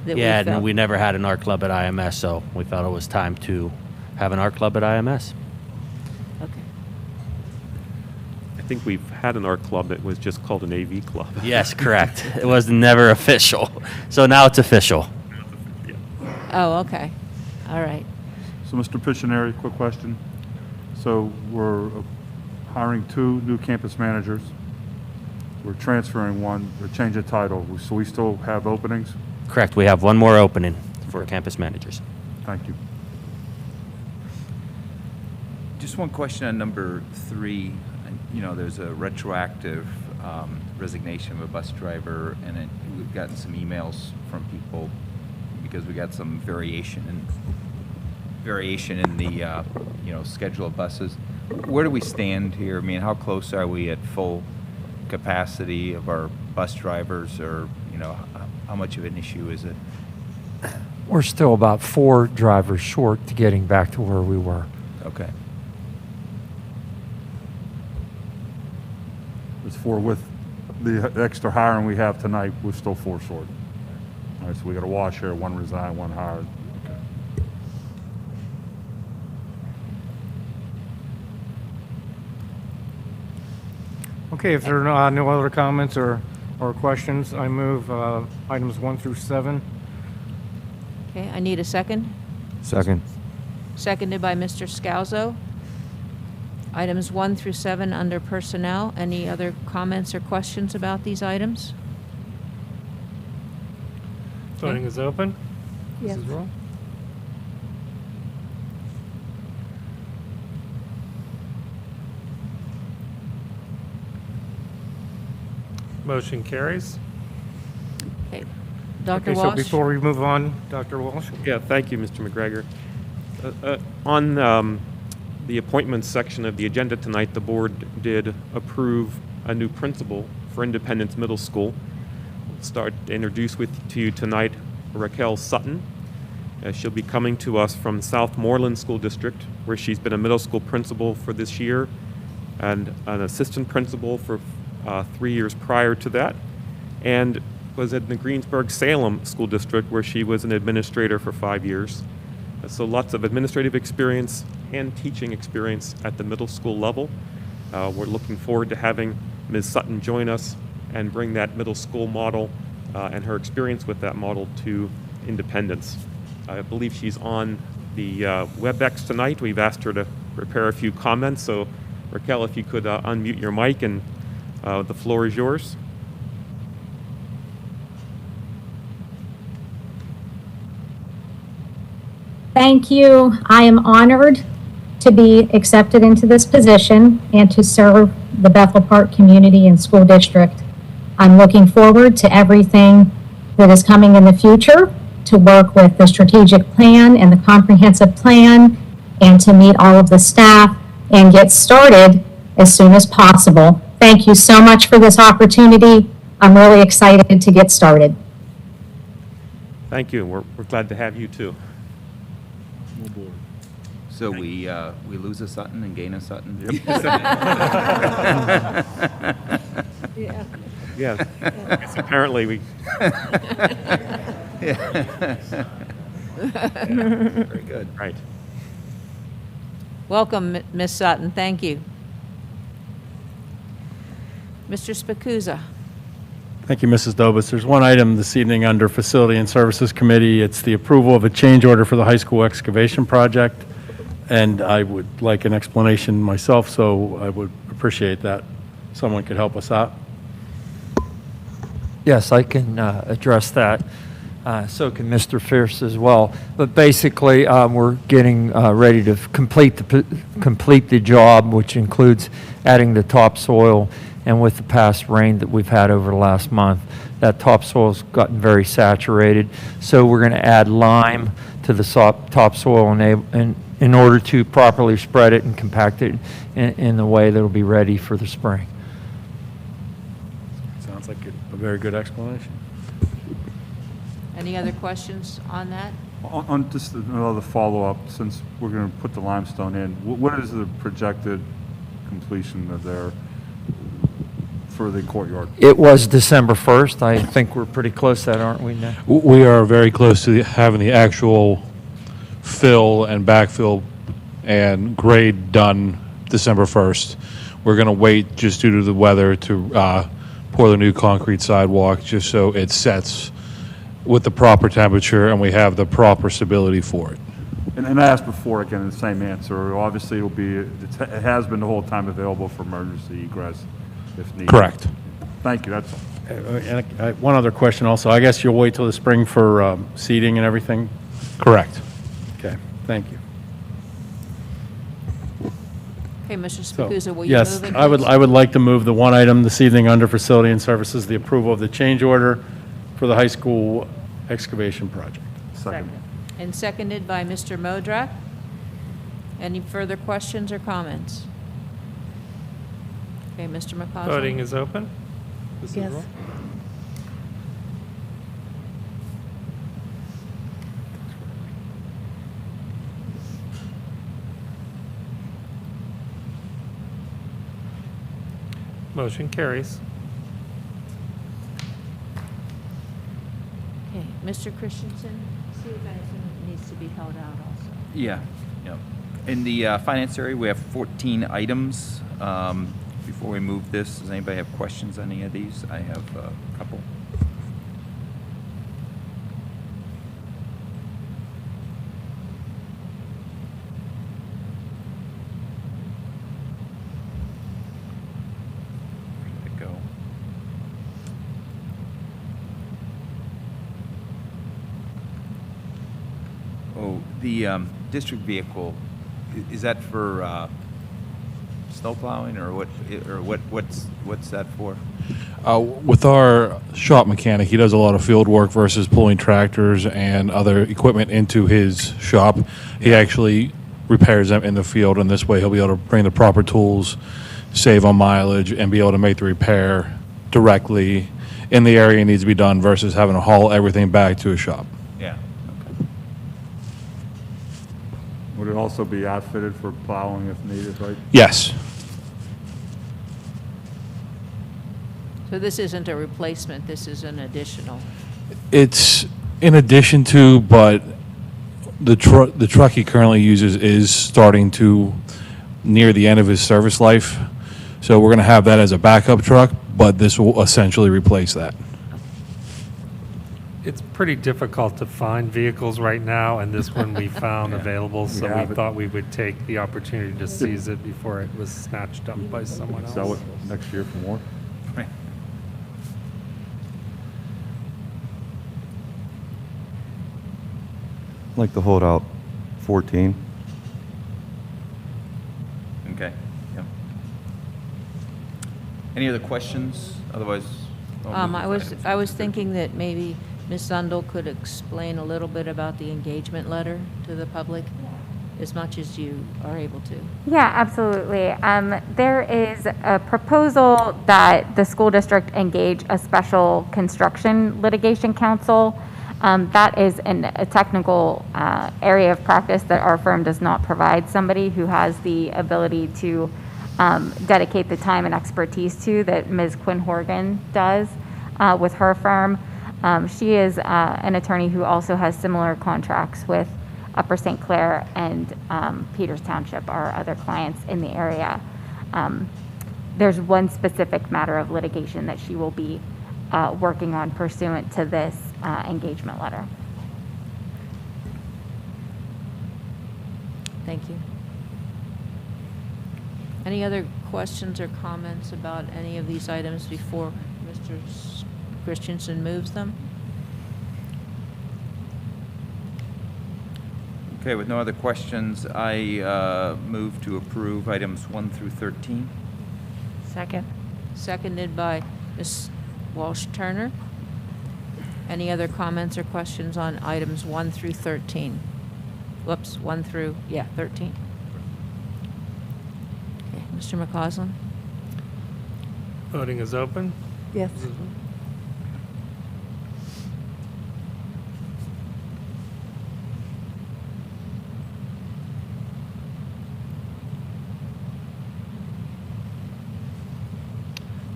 that we Yeah, felt. and we never had an art club at IMS, so we felt it was time to have an art club at IMS. Okay. I think we've had an art club that was just called an AV club. Yes, correct. It was never official, so now it's official. Oh, okay. All right. So, Mr. Pictionary, quick question. So we're hiring 2 new campus managers. We're transferring 1, or change of title. So we still have openings? Correct, we have 1 more opening for campus managers. Thank you. Just one question on number 3. You know, there's a retroactive resignation of a bus driver, and we've gotten some emails from people because we got some variation in the schedule of buses. Where do we stand here? I mean, how close are we at full capacity of our bus drivers, or how much of an issue is it? We're still about 4 drivers short to getting back to where we were. Okay. It's 4 with the extra hiring we have tonight, we're still 4 short. All right, so we got a wash here, 1 resigned, 1 hired. Okay, if there are no other comments or questions, I move items 1 through 7. Okay, I need a second. Second. Seconded by Mr. Scalzo. Items 1 through 7 under personnel. Any other comments or questions about these items? Voting is open. Yes. Mrs. Rule? Motion carries. Okay. Dr. Okay, Walsh? so before we move on, Dr. Walsh? Yeah, thank you, Mr. McGregor. On the appointments section of the agenda tonight, the board did approve a new principal for Independence Middle School. We'll start to introduce to you tonight Raquel Sutton. She'll be coming to us from Southmoreland School District, where she's been a middle school principal for this year and an assistant principal for 3 years prior to that, and was at the Greensburg-Salem School District, where she was an administrator for 5 years. So lots of administrative experience, and teaching experience at the middle school level. We're looking forward to having Ms. Sutton join us and bring that middle school model and her experience with that model to Independence. I believe she's on the WebEx tonight. We've asked her to prepare a few comments. So, Raquel, if you could unmute your mic, and the floor is yours. Thank you. I am honored to be accepted into this position and to serve the Bethel Park community and school district. I'm looking forward to everything that is coming in the future, to work with the strategic plan and the comprehensive plan, and to meet all of the staff and get started as soon as possible. Thank you so much for this opportunity. I'm really excited to get started. Thank you. We're glad to have you too. So we lose a Sutton and gain a Sutton? Yeah. Yeah. Yes, apparently we. Very good. Right. Welcome, Ms. Sutton. Thank you. Mr. Spacuzza. Thank you, Mrs. Dobus. There's one item this evening under Facility and Services Committee. It's the approval of a change order for the high school excavation project. And I would like an explanation myself, so I would appreciate that. Someone could help us out. Yes, I can address that. So can Mr. Fierce as well. But basically, we're getting ready to complete the job, which includes adding the topsoil. And with the past rain that we've had over the last month, that topsoil's gotten very saturated. So we're going to add lime to the topsoil in order to properly spread it and compact it in the way that will be ready for the spring. Sounds like a very good explanation. Any other questions on that? On just another follow-up, since we're going to put the limestone in, what is the projected completion of there for the courtyard? It was December 1st. I think we're pretty close to that, aren't we now? We are very close to having the actual fill and backfill and grade done December 1st. We're going to wait, just due to the weather, to pour the new concrete sidewalk just so it sets with the proper temperature and we have the proper stability for it. And I asked before, again, the same answer. Obviously, it has been the whole time available for emergency egress if needed. Correct. Thank you, that's all. And one other question also. I guess you'll wait till the spring for seeding and everything? Correct. Okay, thank you. Okay, Mr. So, Spacuzza, will you yes, move it? I would like to move the one item this evening under Facility and Services, the approval of the change order for the high school excavation project. Second. And seconded by Mr. Modrak. Any further questions or comments? Okay, Mr. McCausland. Voting is open. This is Yes. roll. Motion carries. Okay, Mr. Christensen, see if anything needs to be held out also. Yeah. In the finance area, we have 14 items. Before we move this, does anybody have questions on any of these? I have a couple. Where did it go? Oh, the district vehicle, is that for snow plowing, or what's that for? With our shop mechanic, he does a lot of field work versus pulling tractors and other equipment into his shop. He actually repairs them in the field, and this way he'll be able to bring the proper tools, save on mileage, and be able to make the repair directly in the area it needs to be done versus having to haul everything back to a shop. Yeah. Would it also be outfitted for plowing if needed, right? Yes. So this isn't a replacement, this is an additional. It's in addition to, but the truck he currently uses is starting to near the end of his service life. So we're going to have that as a backup truck, but this will essentially replace that. It's pretty difficult to find vehicles right now, and this one we found available, so Yeah, we but- thought we would take the opportunity to seize it before it was snatched up by someone else. Sell it next year for more. Right. I'd like to hold out 14. Okay, yeah. Any other questions? Otherwise, I'll move I to was, items I one was through thinking that maybe Ms. Zundel could explain a little bit about the engagement letter to the public, as much as you are able to. Yeah, absolutely. There is a proposal that the school district engage a special construction litigation counsel. That is a technical area of practice that our firm does not provide somebody who has the ability to dedicate the time and expertise to that Ms. Quinn Horgan does with her firm. She is an attorney who also has similar contracts with Upper St. Clair and Peters Township, our other clients in the area. There's one specific matter of litigation that she will be working on pursuant to this engagement letter. Thank you. Any other questions or comments about any of these items before Mr. Christensen moves them? Okay, with no other questions, I move to approve items 1 through 13. Second. Seconded by Ms. Walsh-Turner. Any other comments or questions on items 1 through 13? Whoops, 1 through, 13. Okay, Mr. McCausland? Voting is open. Yes.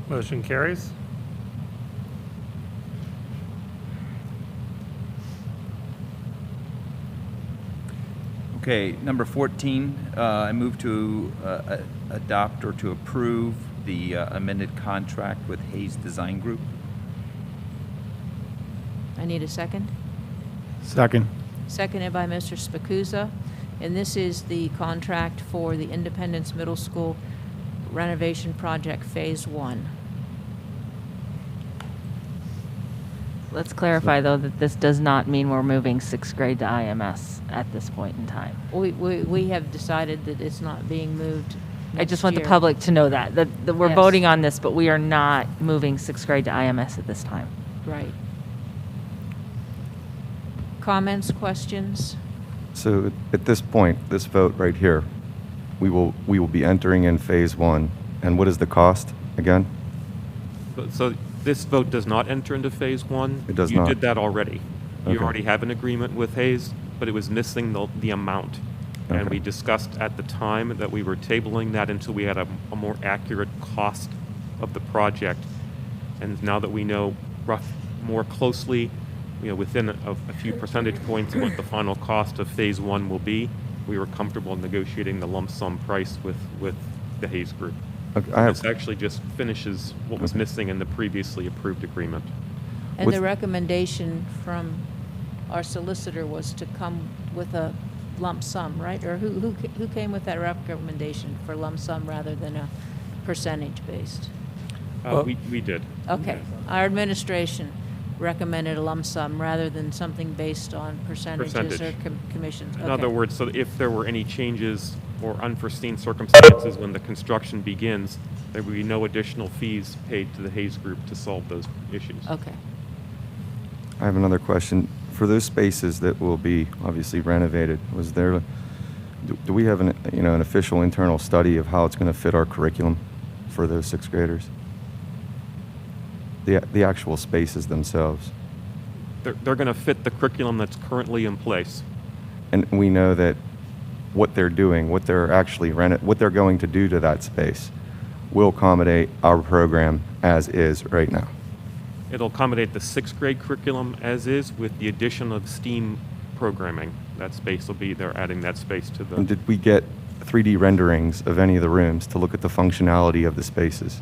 Motion carries. Okay, number 14, I move to adopt or to approve the amended contract with Hayes Design Group. I need a second. Second. Seconded by Mr. Spacuzza. And this is the contract for the Independence Middle School renovation project, Phase 1. Let's clarify, though, that this does not mean we're moving 6th grade to IMS at this point in time. We have decided that it's not being moved I just next want the year. public to know that we're Yes. voting on this, but we are not moving 6th grade to IMS at this time. Right. Comments, questions? So at this point, this vote right here, we will be entering in phase 1. And what is the cost again? So this vote does not enter into phase 1. It does You not. did that already. You Okay. already have an agreement with Hayes, but it was missing the amount. And Okay. we discussed at the time that we were tabling that until we had a more accurate cost of the project. And now that we know more closely, within a few percentage points of what the final cost of phase 1 will be, we were comfortable negotiating the lump sum price with the Hayes Group. Okay, This actually just finishes what was missing in the previously approved agreement. And What's- the recommendation from our solicitor was to come with a lump sum, right? Or who came with that recommendation for lump sum rather than a percentage based? We did. Okay, our administration recommended a lump sum rather than something based on percentages or Percentage. commissions. In Okay. other words, so if there were any changes or unforeseen circumstances when the construction begins, there would be no additional fees paid to the Hayes Group to solve those issues. Okay. I have another question. For those spaces that will be obviously renovated, do we have an official internal study of how it's going to fit our curriculum for those 6th graders? The actual spaces themselves. They're going to fit the curriculum that's currently in place. And we know that what they're doing, what they're going to do to that space will accommodate our program as is right now. It'll accommodate the 6th grade curriculum as is with the addition of STEAM programming. that space will be, they're adding that space to And the, did we get 3D renderings of any of the rooms to look at the functionality of the spaces?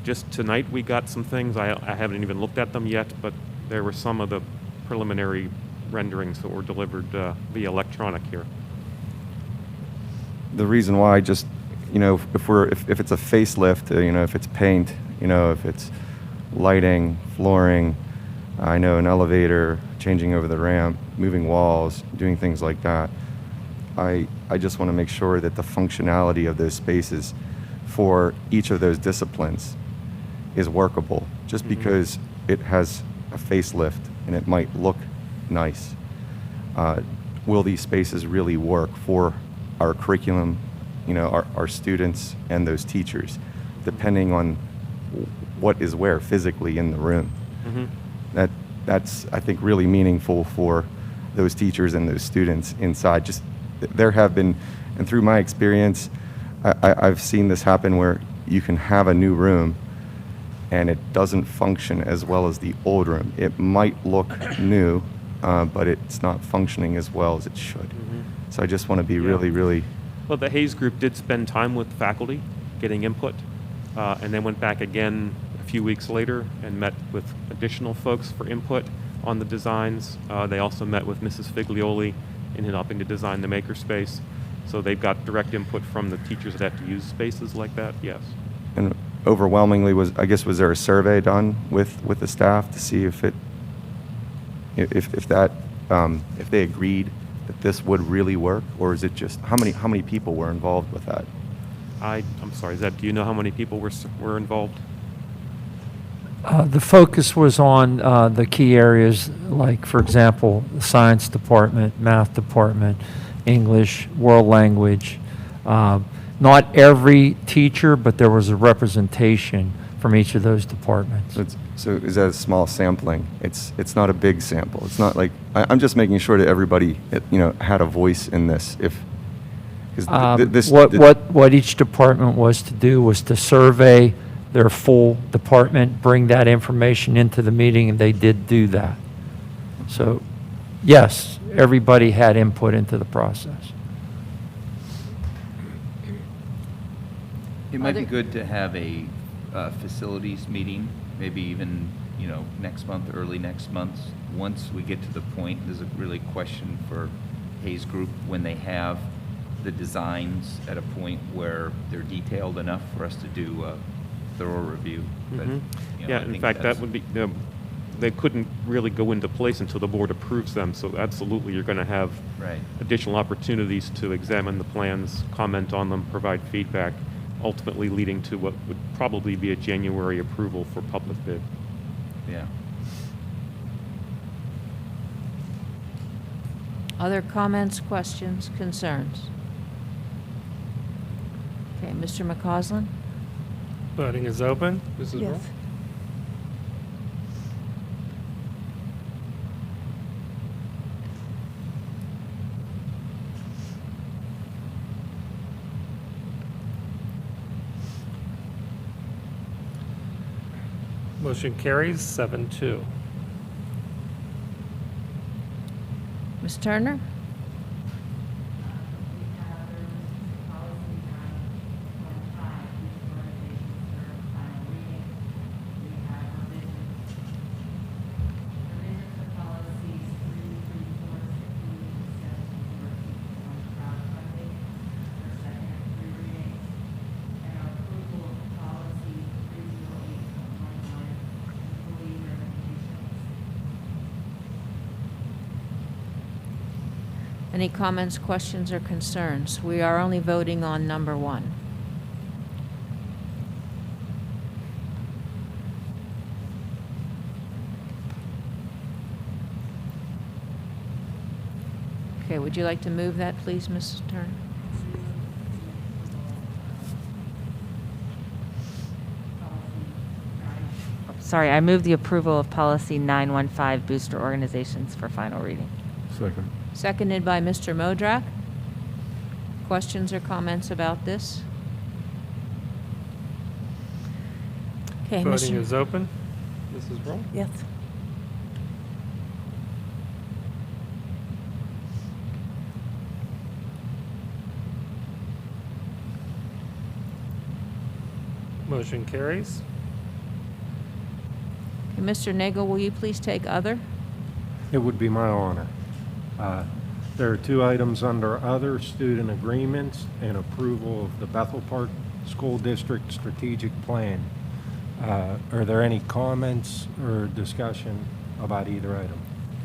just tonight we got some things. I haven't even looked at them yet, but there were some of the preliminary renderings that were delivered via electronic here. The reason why, just, you know, if it's a facelift, you know, if it's paint, you know, if it's lighting, flooring, I know an elevator, changing over the ramp, moving walls, doing things like that. I just want to make sure that the functionality of those spaces for each of those disciplines is workable. Just because it has a facelift and it might look nice, will these spaces really work for our curriculum, you know, our students and those teachers, depending on what is where physically in the room? That's, I think, really meaningful for those teachers and those students inside. Just, there have been, and through my experience, I've seen this happen where you can have a new room and it doesn't function as well as the old room. It might look new, but it's not functioning as well as it should. So I just want to be really... Well, the Hayes group did spend time with faculty getting input, and then went back again a few weeks later and met with additional folks for input on the designs. They also met with Mrs. Figlioli in helping to design the makerspace. So they've got direct input from the teachers that have to use spaces like that, yes. And overwhelmingly, was there a survey done with the staff to see if they agreed that this would really work, or is it just how many people were involved with that? I'm sorry, Zeb, do you know how many people were involved? The focus was on the key areas, like, for example, the science department, math department, English, world language. Not every teacher, but there was a representation from each of those departments. So is that a small sampling? It's not a big sample. It's not like, I'm just making sure that everybody, you know, had a voice in this. What each department was to do was to survey their full department, bring that information into the meeting, and they did do that. So, yes, everybody had input into the process. It might be good to have a facilities meeting, maybe even, you know, next month, early next month. Once we get to the point, there's a really question for Hayes Group when they have the designs at a point where they're detailed enough for us to do a thorough review. But, you know, Yeah, I in think fact, that that's- would be, they couldn't really go into place until the board approves them, so absolutely, you're going to have Right. additional opportunities to examine the plans, comment on them, provide feedback, ultimately leading to what would probably be a January approval for public bid. Yeah. Other comments, questions, concerns? Okay, Mr. McCausland? Voting is open. Mrs. Roll? Motion carries 7-2. Ms. Turner? Any comments, questions, or concerns? We are only voting on number 1. Okay, would you like to move that, please, Mrs. Turner? Sorry, I move the approval of policy 915, booster organizations, for final reading. Second. Seconded by Mr. Modrak. Questions or comments about this? Okay, Voting Mr. is open. Mrs. Roll? Yes. Motion carries. Okay, Mr. Nagel, will you please take other? It would be my honor. There are two items under other: student agreements and approval of the Bethel Park School District Strategic Plan. Are there any comments or discussion about either item?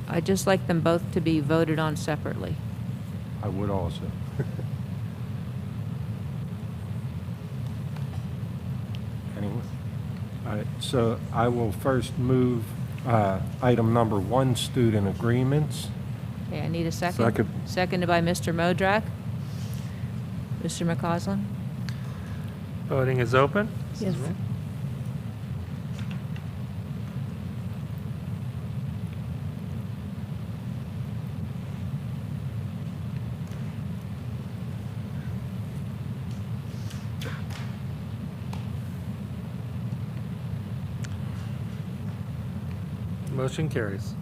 I'd just like them both to be voted on separately. I would also. Anyone? All right, so I will first move item number 1, student agreements. Okay, I need a second. Second. Seconded by Mr. Modrak. Mr. McCausland? Voting is open. Yes. Motion carries.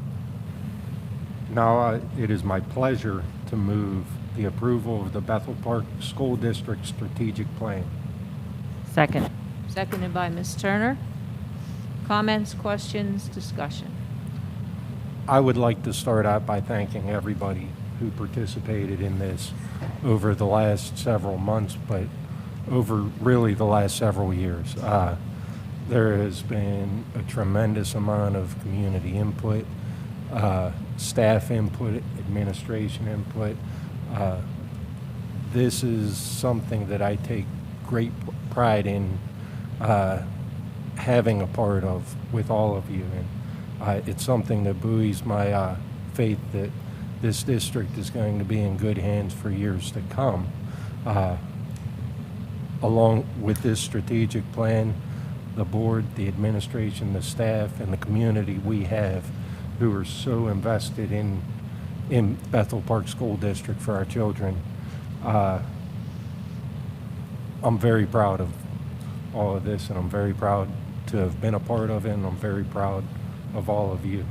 Now, it is my pleasure to move the approval of the Bethel Park School District Strategic Plan. Second. Seconded by Ms. Turner. Comments, questions, discussion? I would like to start out by thanking everybody who participated in this over the last several months, but over really the last several years. There has been a tremendous amount of community input, staff input, administration input. This is something that I take great pride in having a part of with all of you. And it's something that buoys my faith that this district is going to be in good hands for years to come. Along with this strategic plan, the board, the administration, the staff, and the community we have who are so invested in Bethel Park School District for our children. I'm very proud of all of this, and I'm very proud to have been a part of it, and I'm very proud of all of you.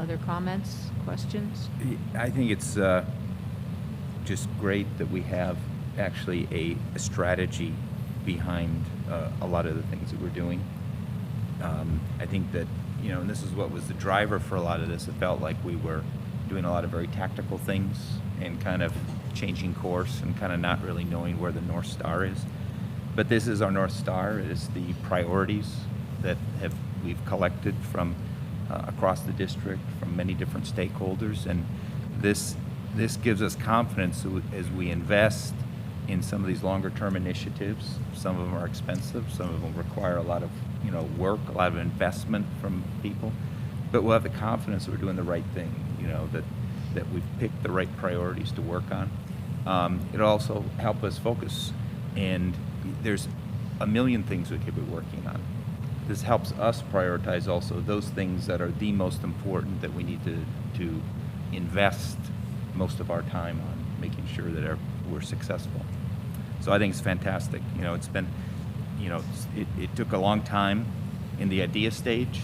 Other comments, questions? I think it's just great that we have actually a strategy behind a lot of the things that we're doing. I think that, and this is what was the driver for a lot of this. It felt like we were doing a lot of very tactical things and kind of changing course and kind of not really knowing where the North Star is. But this is our North Star. It is the priorities that we've collected from across the district, from many different stakeholders, and this gives us confidence as we invest in some of these longer-term initiatives. Some of them are expensive, some of them require a lot of work, a lot of investment from people, but we'll have the confidence that we're doing the right thing, that we've picked the right priorities to work on. It'll also help us focus, and there's a million things we could be working on. This helps us prioritize also those things that are the most important, that we need to invest most of our time on, making sure that we're successful. So I think it's fantastic. It's been, it took a long time in the idea stage,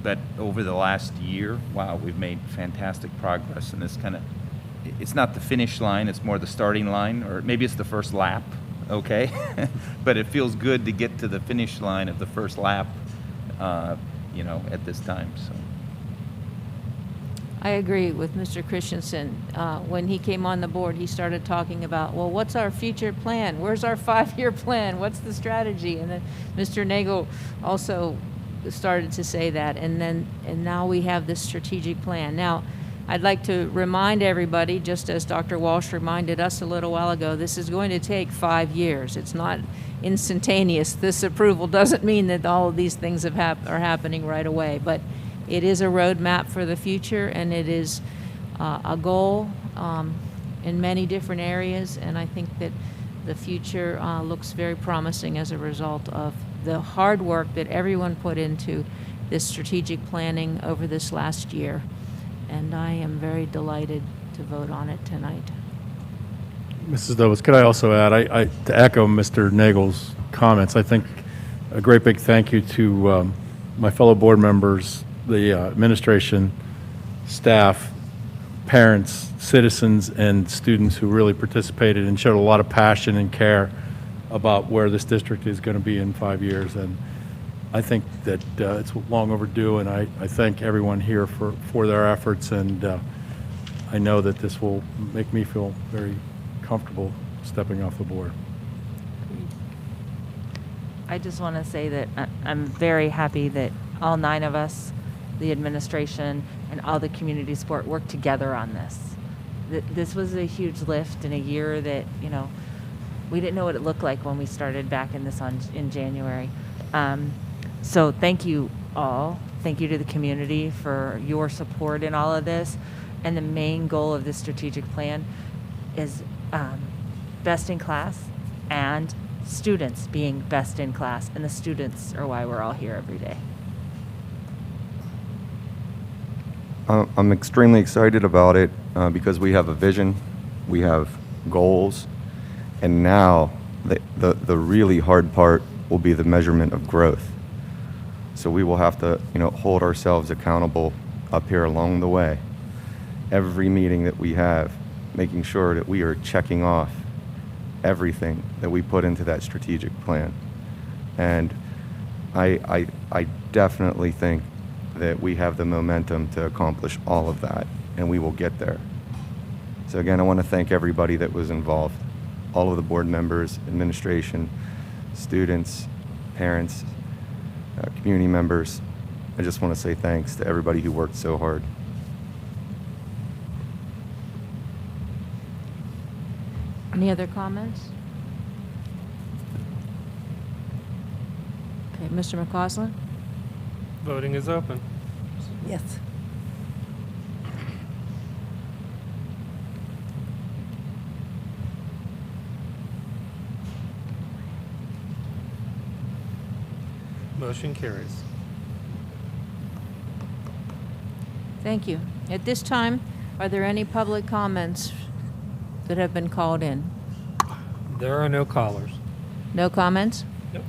but over the last year, wow, we've made fantastic progress. And this it's not the finish line, it's more the starting line, or maybe it's the first lap, okay? But it feels good to get to the finish line of the first lap, at this time, so. I agree with Mr. Christensen. When he came on the board, he started talking about, well, what's our future plan? Where's our 5-year plan? What's the strategy? And then Mr. Nagel also started to say that. And now we have this strategic plan. Now, I'd like to remind everybody, just as Dr. Walsh reminded us a little while ago, this is going to take 5 years. It's not instantaneous. This approval doesn't mean that all of these things are happening right away, but it is a roadmap for the future, and it is a goal in many different areas, and I think that the future looks very promising as a result of the hard work that everyone put into this strategic planning over this last year, and I am very delighted to vote on it tonight. Mrs. Dovis, could I also add, to echo Mr. Nagel's comments, I think a great big thank you to my fellow board members, the administration, staff, parents, citizens, and students who really participated and showed a lot of passion and care about where this district is going to be in 5 years. And I think that it's long overdue, and I thank everyone here for their efforts, and I know that this will make me feel very comfortable stepping off the board. I just want to say that I'm very happy that all 9 of us, the administration, and all the community support worked together on this. This was a huge lift in a year that, you know, we didn't know what it looked like when we started back in this in January. So thank you all. Thank you to the community for your support in all of this. And the main goal of this strategic plan is best in class and students being best in class. And the students are why we're all here every day. I'm extremely excited about it because we have a vision, we have goals, and now the really hard part will be the measurement of growth. So we will have to, hold ourselves accountable up here along the way. Every meeting that we have, making sure that we are checking off everything that we put into that strategic plan. And I definitely think that we have the momentum to accomplish all of that, and we will get there. So again, I want to thank everybody that was involved, all of the board members, administration, students, parents, community members. I just want to say thanks to everybody who worked so hard. Any other comments? Okay, Mr. McCausland? Voting is open. Yes. Motion carries. Thank you. At this time, are there any public comments that have been called in? There are no callers. No comments? Nope.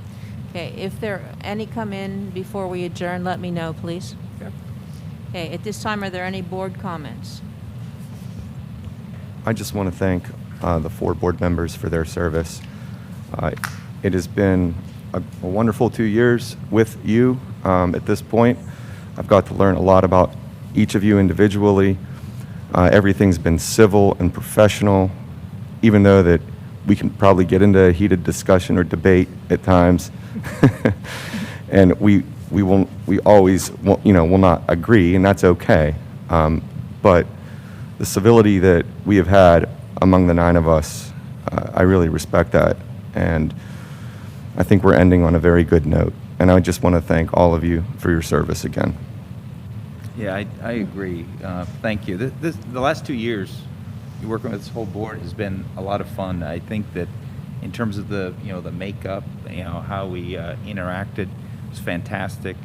Okay, if there any come in before we adjourn, let me know, please. Okay. Okay, at this time, are there any board comments? I just want to thank the 4 board members for their service. It has been a wonderful 2 years with you. At this point, I've got to learn a lot about each of you individually. Everything's been civil and professional, even though that we can probably get into a heated discussion or debate at times. And we always will not agree, and that's okay. But the civility that we have had among the 9 of us, I really respect that. And I think we're ending on a very good note. And I just want to thank all of you for your service again. Yeah, I agree. Thank you. The last 2 years, working with this whole board has been a lot of fun. I think that in terms of the makeup, how we interacted was fantastic.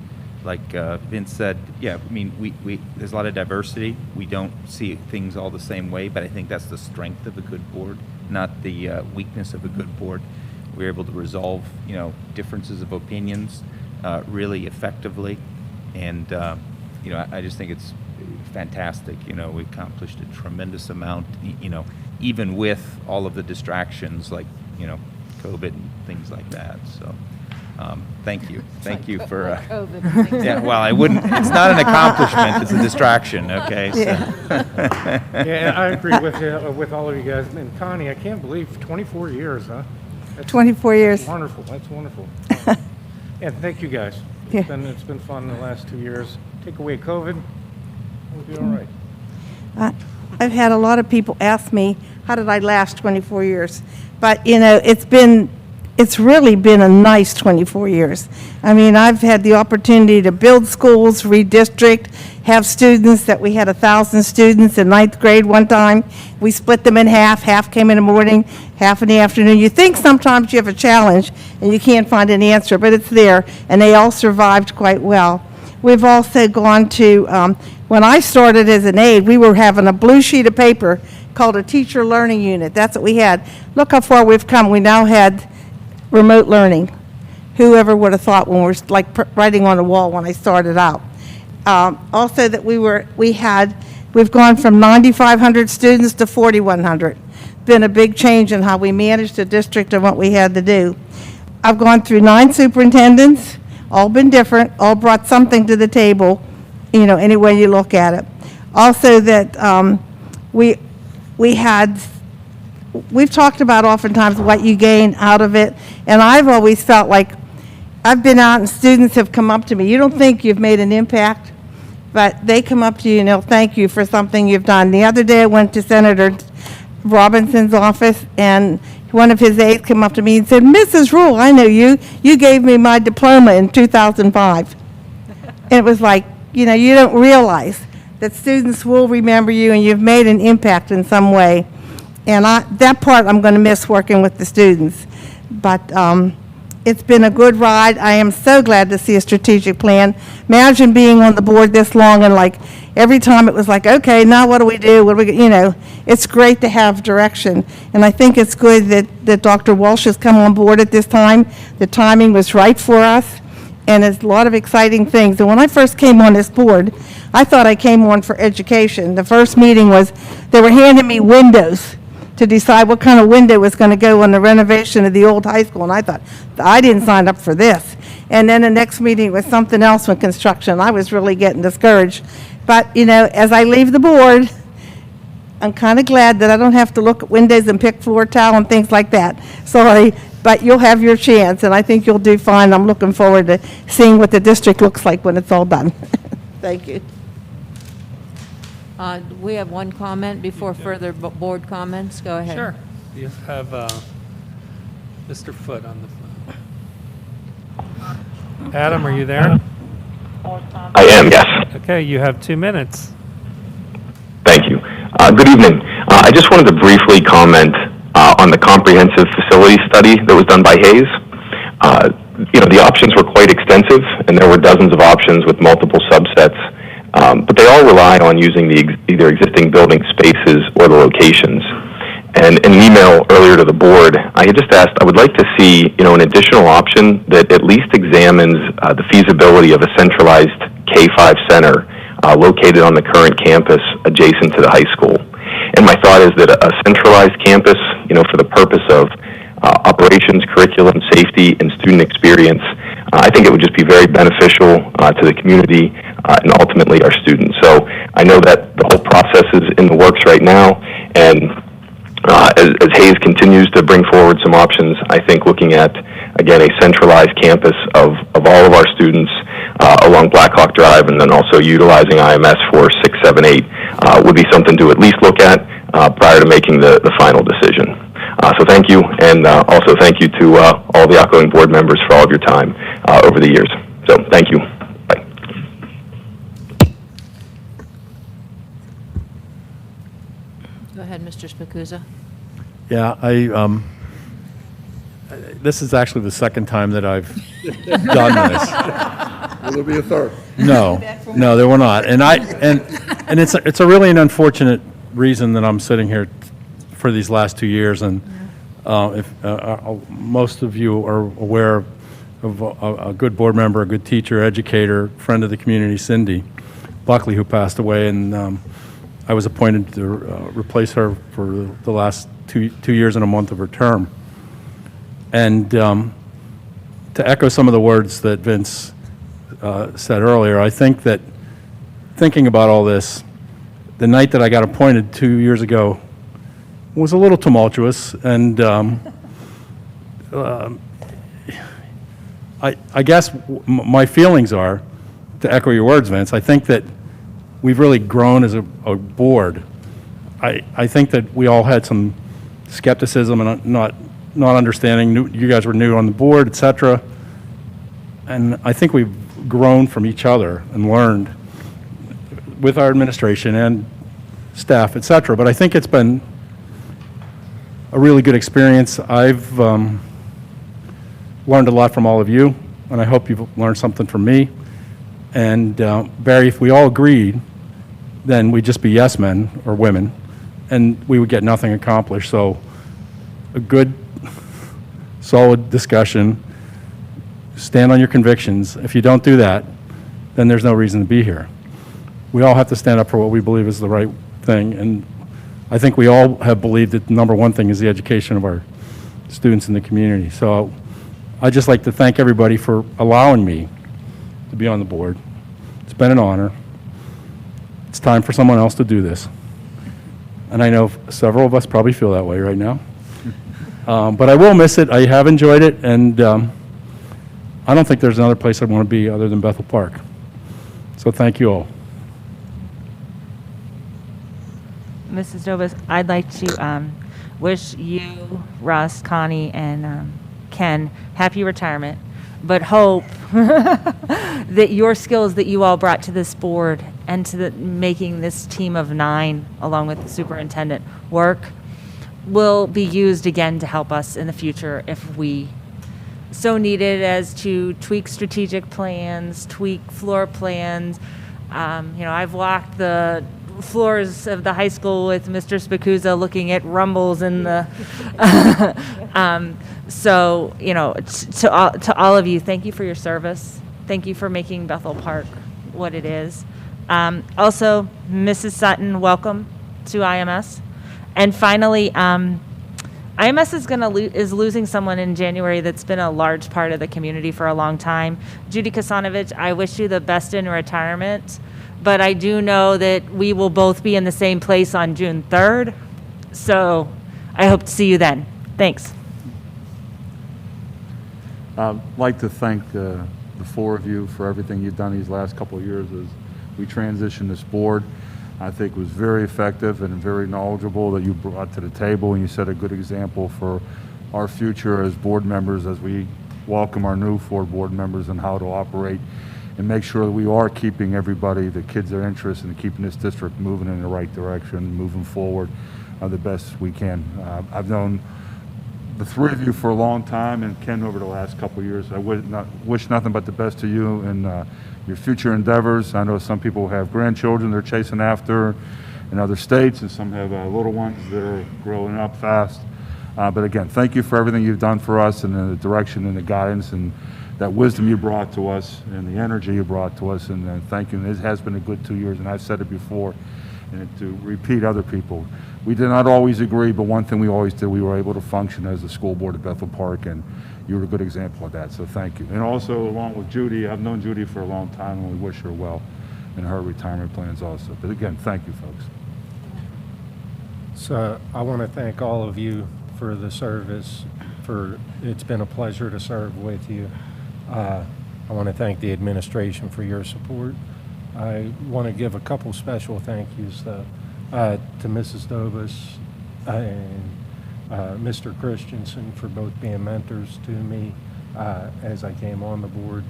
Like Vince said, yeah, I mean, we there's a lot of diversity. We don't see things all the same way, but I think that's the strength of a good board, not the weakness of a good board. We're able to resolve, differences of opinions really effectively, and I just think it's fantastic. We accomplished a tremendous amount, even with all of the distractions like, COVID and things like that. So, thank you. Thank you for, COVID. yeah, well, it's not an accomplishment, it's a distraction, okay? So. Yeah, I agree with all of you guys. And Connie, I can't believe 24 years, huh? That's 24 years. Wonderful. That's wonderful. And thank you guys. Yeah. It's been fun the last 2 years. Take away COVID, we'll be all right. I've had a lot of people ask me, how did I last 24 years? But, it's really been a nice 24 years. I mean, I've had the opportunity to build schools, redistrict, have students that we had 1,000 students in 9th grade one time. We split them in half came in the morning, half in the afternoon. You think sometimes you have a challenge and you can't find an answer, but it's there, and they all survived quite well. We've also gone to, when I started as an aide, we were having a blue sheet of paper called a teacher learning unit. That's what we had. Look how far we've come. We now had remote learning. Whoever would have thought when we're like writing on the wall when I started out. Also that we had We've gone from 9,500 students to 4,100. Been a big change in how we manage the district and what we had to do. I've gone through 9 superintendents, all been different, all brought something to the table, you know, any way you look at it. Also that we've talked about oftentimes what you gain out of it, and I've always felt like I've been out and students have come up to me. You don't think you've made an impact, but they come up to you and they'll thank you for something you've done. The other day I went to Senator Robinson's office, and one of his aides came up to me and said, "Mrs. Rule, I know you. You gave me my diploma in 2005. And it was like, you know, you don't realize that students will remember you and you've made an impact in some way. And that part I'm going to miss, working with the students. But it's been a good ride. I am so glad to see a strategic plan. Imagine being on the board this long and like every time it was like, okay, now what do we do? What do we, you know, it's great to have direction. And I think it's good that Dr. Walsh has come on board at this time. The timing was right for us. And there's a lot of exciting things. And when I first came on this board, I thought I came on for education. The first meeting was, they were handing me windows to decide what kind of window was going to go on the renovation of the old high school. And I thought, I didn't sign up for this. And then the next meeting was something else with construction. I was really getting discouraged. But, you know, as I leave the board, I'm kind of glad that I don't have to look at windows and pick floor tile and things like that. Sorry, but you'll have your chance, and I think you'll do fine. I'm looking forward to seeing what the district looks like when it's all done. Thank you. We have one comment before further board comments. Go ahead. Sure. You have Mr. Foote on the phone. Adam, are you there? I am, yes. Okay, you have 2 minutes. Thank you. Good evening. I just wanted to briefly comment on the comprehensive facility study that was done by Hayes. You know, the options were quite extensive, and there were dozens of options with multiple subsets, but they all rely on using either existing building spaces or the locations. And in an email earlier to the board, I had just asked, I would like to see, you know, an additional option that at least examines the feasibility of a centralized K-5 center located on the current campus adjacent to the high school. And my thought is that a centralized campus, you know, for the purpose of operations, curriculum, safety, and student experience, I think it would just be very beneficial to the community and ultimately our students. So I know that the whole process is in the works right now, and as Hayes continues to bring forward some options, I think looking at, again, a centralized campus of all of our students along Blackhawk Drive, and then also utilizing IMS for 6, 7, 8 would be something to at least look at prior to making the final decision. So thank you, and also thank you to all the outgoing board members for all of your time over the years. So thank you. Bye. Go ahead, Mr. Spacuzza. Yeah, this is actually the second time that I've done this. Will there be a third? No, there will not. And it's a really an unfortunate reason that I'm sitting here for these last 2 years. And if most of you are aware of a good board member, a good teacher, educator, friend of the community, Cindy Buckley, who passed away, and I was appointed to replace her for the last 2 years and a month of her term. And to echo some of the words that Vince said earlier, I think that thinking about all this, the night that I got appointed 2 years ago was a little tumultuous, and I guess my feelings are, to echo your words, Vince, I think that we've really grown as a board. I think that we all had some skepticism and not understanding. You guys were new on the board, et cetera. And I think we've grown from each other and learned with our administration and staff, et cetera. But I think it's been a really good experience. I've learned a lot from all of you, and I hope you've learned something from me. And Barry, if we all agreed, then we'd just be yes men or women, and we would get nothing accomplished. So a good, solid discussion, stand on your convictions. If you don't do that, then there's no reason to be here. we all have to stand up for what we believe is the right thing. And I think we all have believed that the number one thing is the education of our students in the community. So I'd just like to thank everybody for allowing me to be on the board. It's been an honor. It's time for someone else to do this. And I know several of us probably feel that way right now. But I will miss it. I have enjoyed it, and I don't think there's another place I want to be other than Bethel Park. So thank you all. Mrs. Dobas, I'd like to wish you, Russ, Connie, and Ken happy retirement, but hope that your skills that you all brought to this board and to making this team of 9, along with the superintendent, work will be used again to help us in the future if we so need it, as to tweak strategic plans, tweak floor plans. I've walked the floors of the high school with Mr. Spacuzza looking at rumbles in the to all of you, thank you for your service. Thank you for making Bethel Park what it is. Also, Mrs. Sutton, welcome to IMS. And finally, IMS is losing someone in January that's been a large part of the community for a long time. Judy Kasanovich, I wish you the best in retirement, but I do know that we will both be in the same place on June 3rd, so I hope to see you then. Thanks. I'd like to thank the 4 of you for everything you've done these last couple of years as we transitioned this board. I think it was very effective and very knowledgeable that you brought to the table, and you set a good example for our future as board members as we welcome our new 4 board members and how to operate and make sure that we are keeping everybody, the kids that are interested in keeping this district moving in the right direction, moving forward the best we can. I've known the 3 of you for a long time, and Ken over the last couple of years. I wish nothing but the best to you and your future endeavors. I know some people have grandchildren they're chasing after in other states, and some have little ones that are growing up fast. But again, thank you for everything you've done for us and the direction and the guidance and that wisdom you brought to us and the energy you brought to us. And thank you. And it has been a good 2 years, and I've said it before, and to repeat other people. We did not always agree, but one thing we always did, we were able to function as the school board at Bethel Park, and you were a good example of that, so thank you. And also, along with Judy, I've known Judy for a long time, and we wish her well in her retirement plans also. But again, thank you, folks. So I want to thank all of you for the service. It's been a pleasure to serve with you. I want to thank the administration for your support. I want to give a couple special thank yous to Mrs. Dobas and Mr. Christensen for both being mentors to me as I came on the board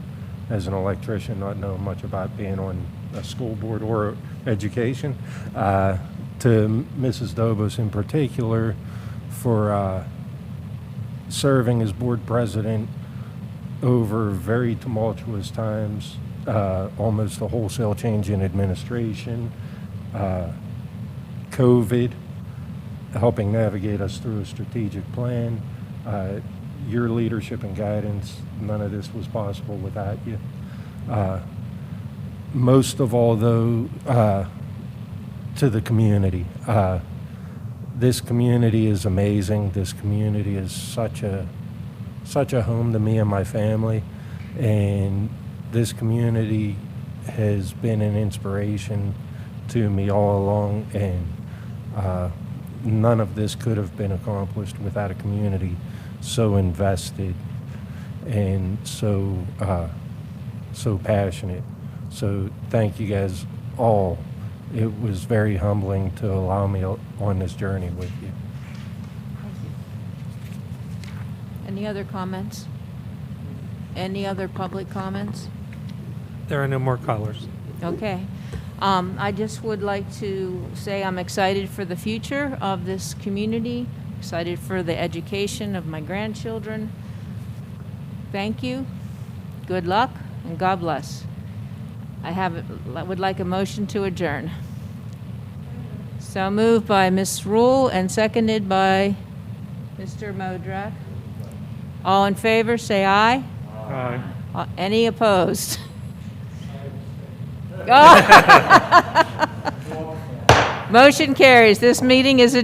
as an electrician, not knowing much about being on a school board or education. To Mrs. Dobas in particular for serving as board president over very tumultuous times, almost a wholesale change in administration, COVID, helping navigate us through a strategic plan. Your leadership and guidance, none of this was possible without you. Most of all, though, to the community. This community is amazing. This community is such a home to me and my family, and this community has been an inspiration to me all along, and none of this could have been accomplished without a community so invested and so passionate. So thank you guys all. It was very humbling to allow me on this journey with you. Any other comments? Any other public comments? There are no more callers. Okay. I just would like to say I'm excited for the future of this community, excited for the education of my grandchildren. Thank you, good luck, and God bless. I would like a motion to adjourn. So moved by Ms. Rule and seconded by Mr. Modrak. All in favor, say aye. Aye. Any opposed? Motion carries. This meeting is adjourned.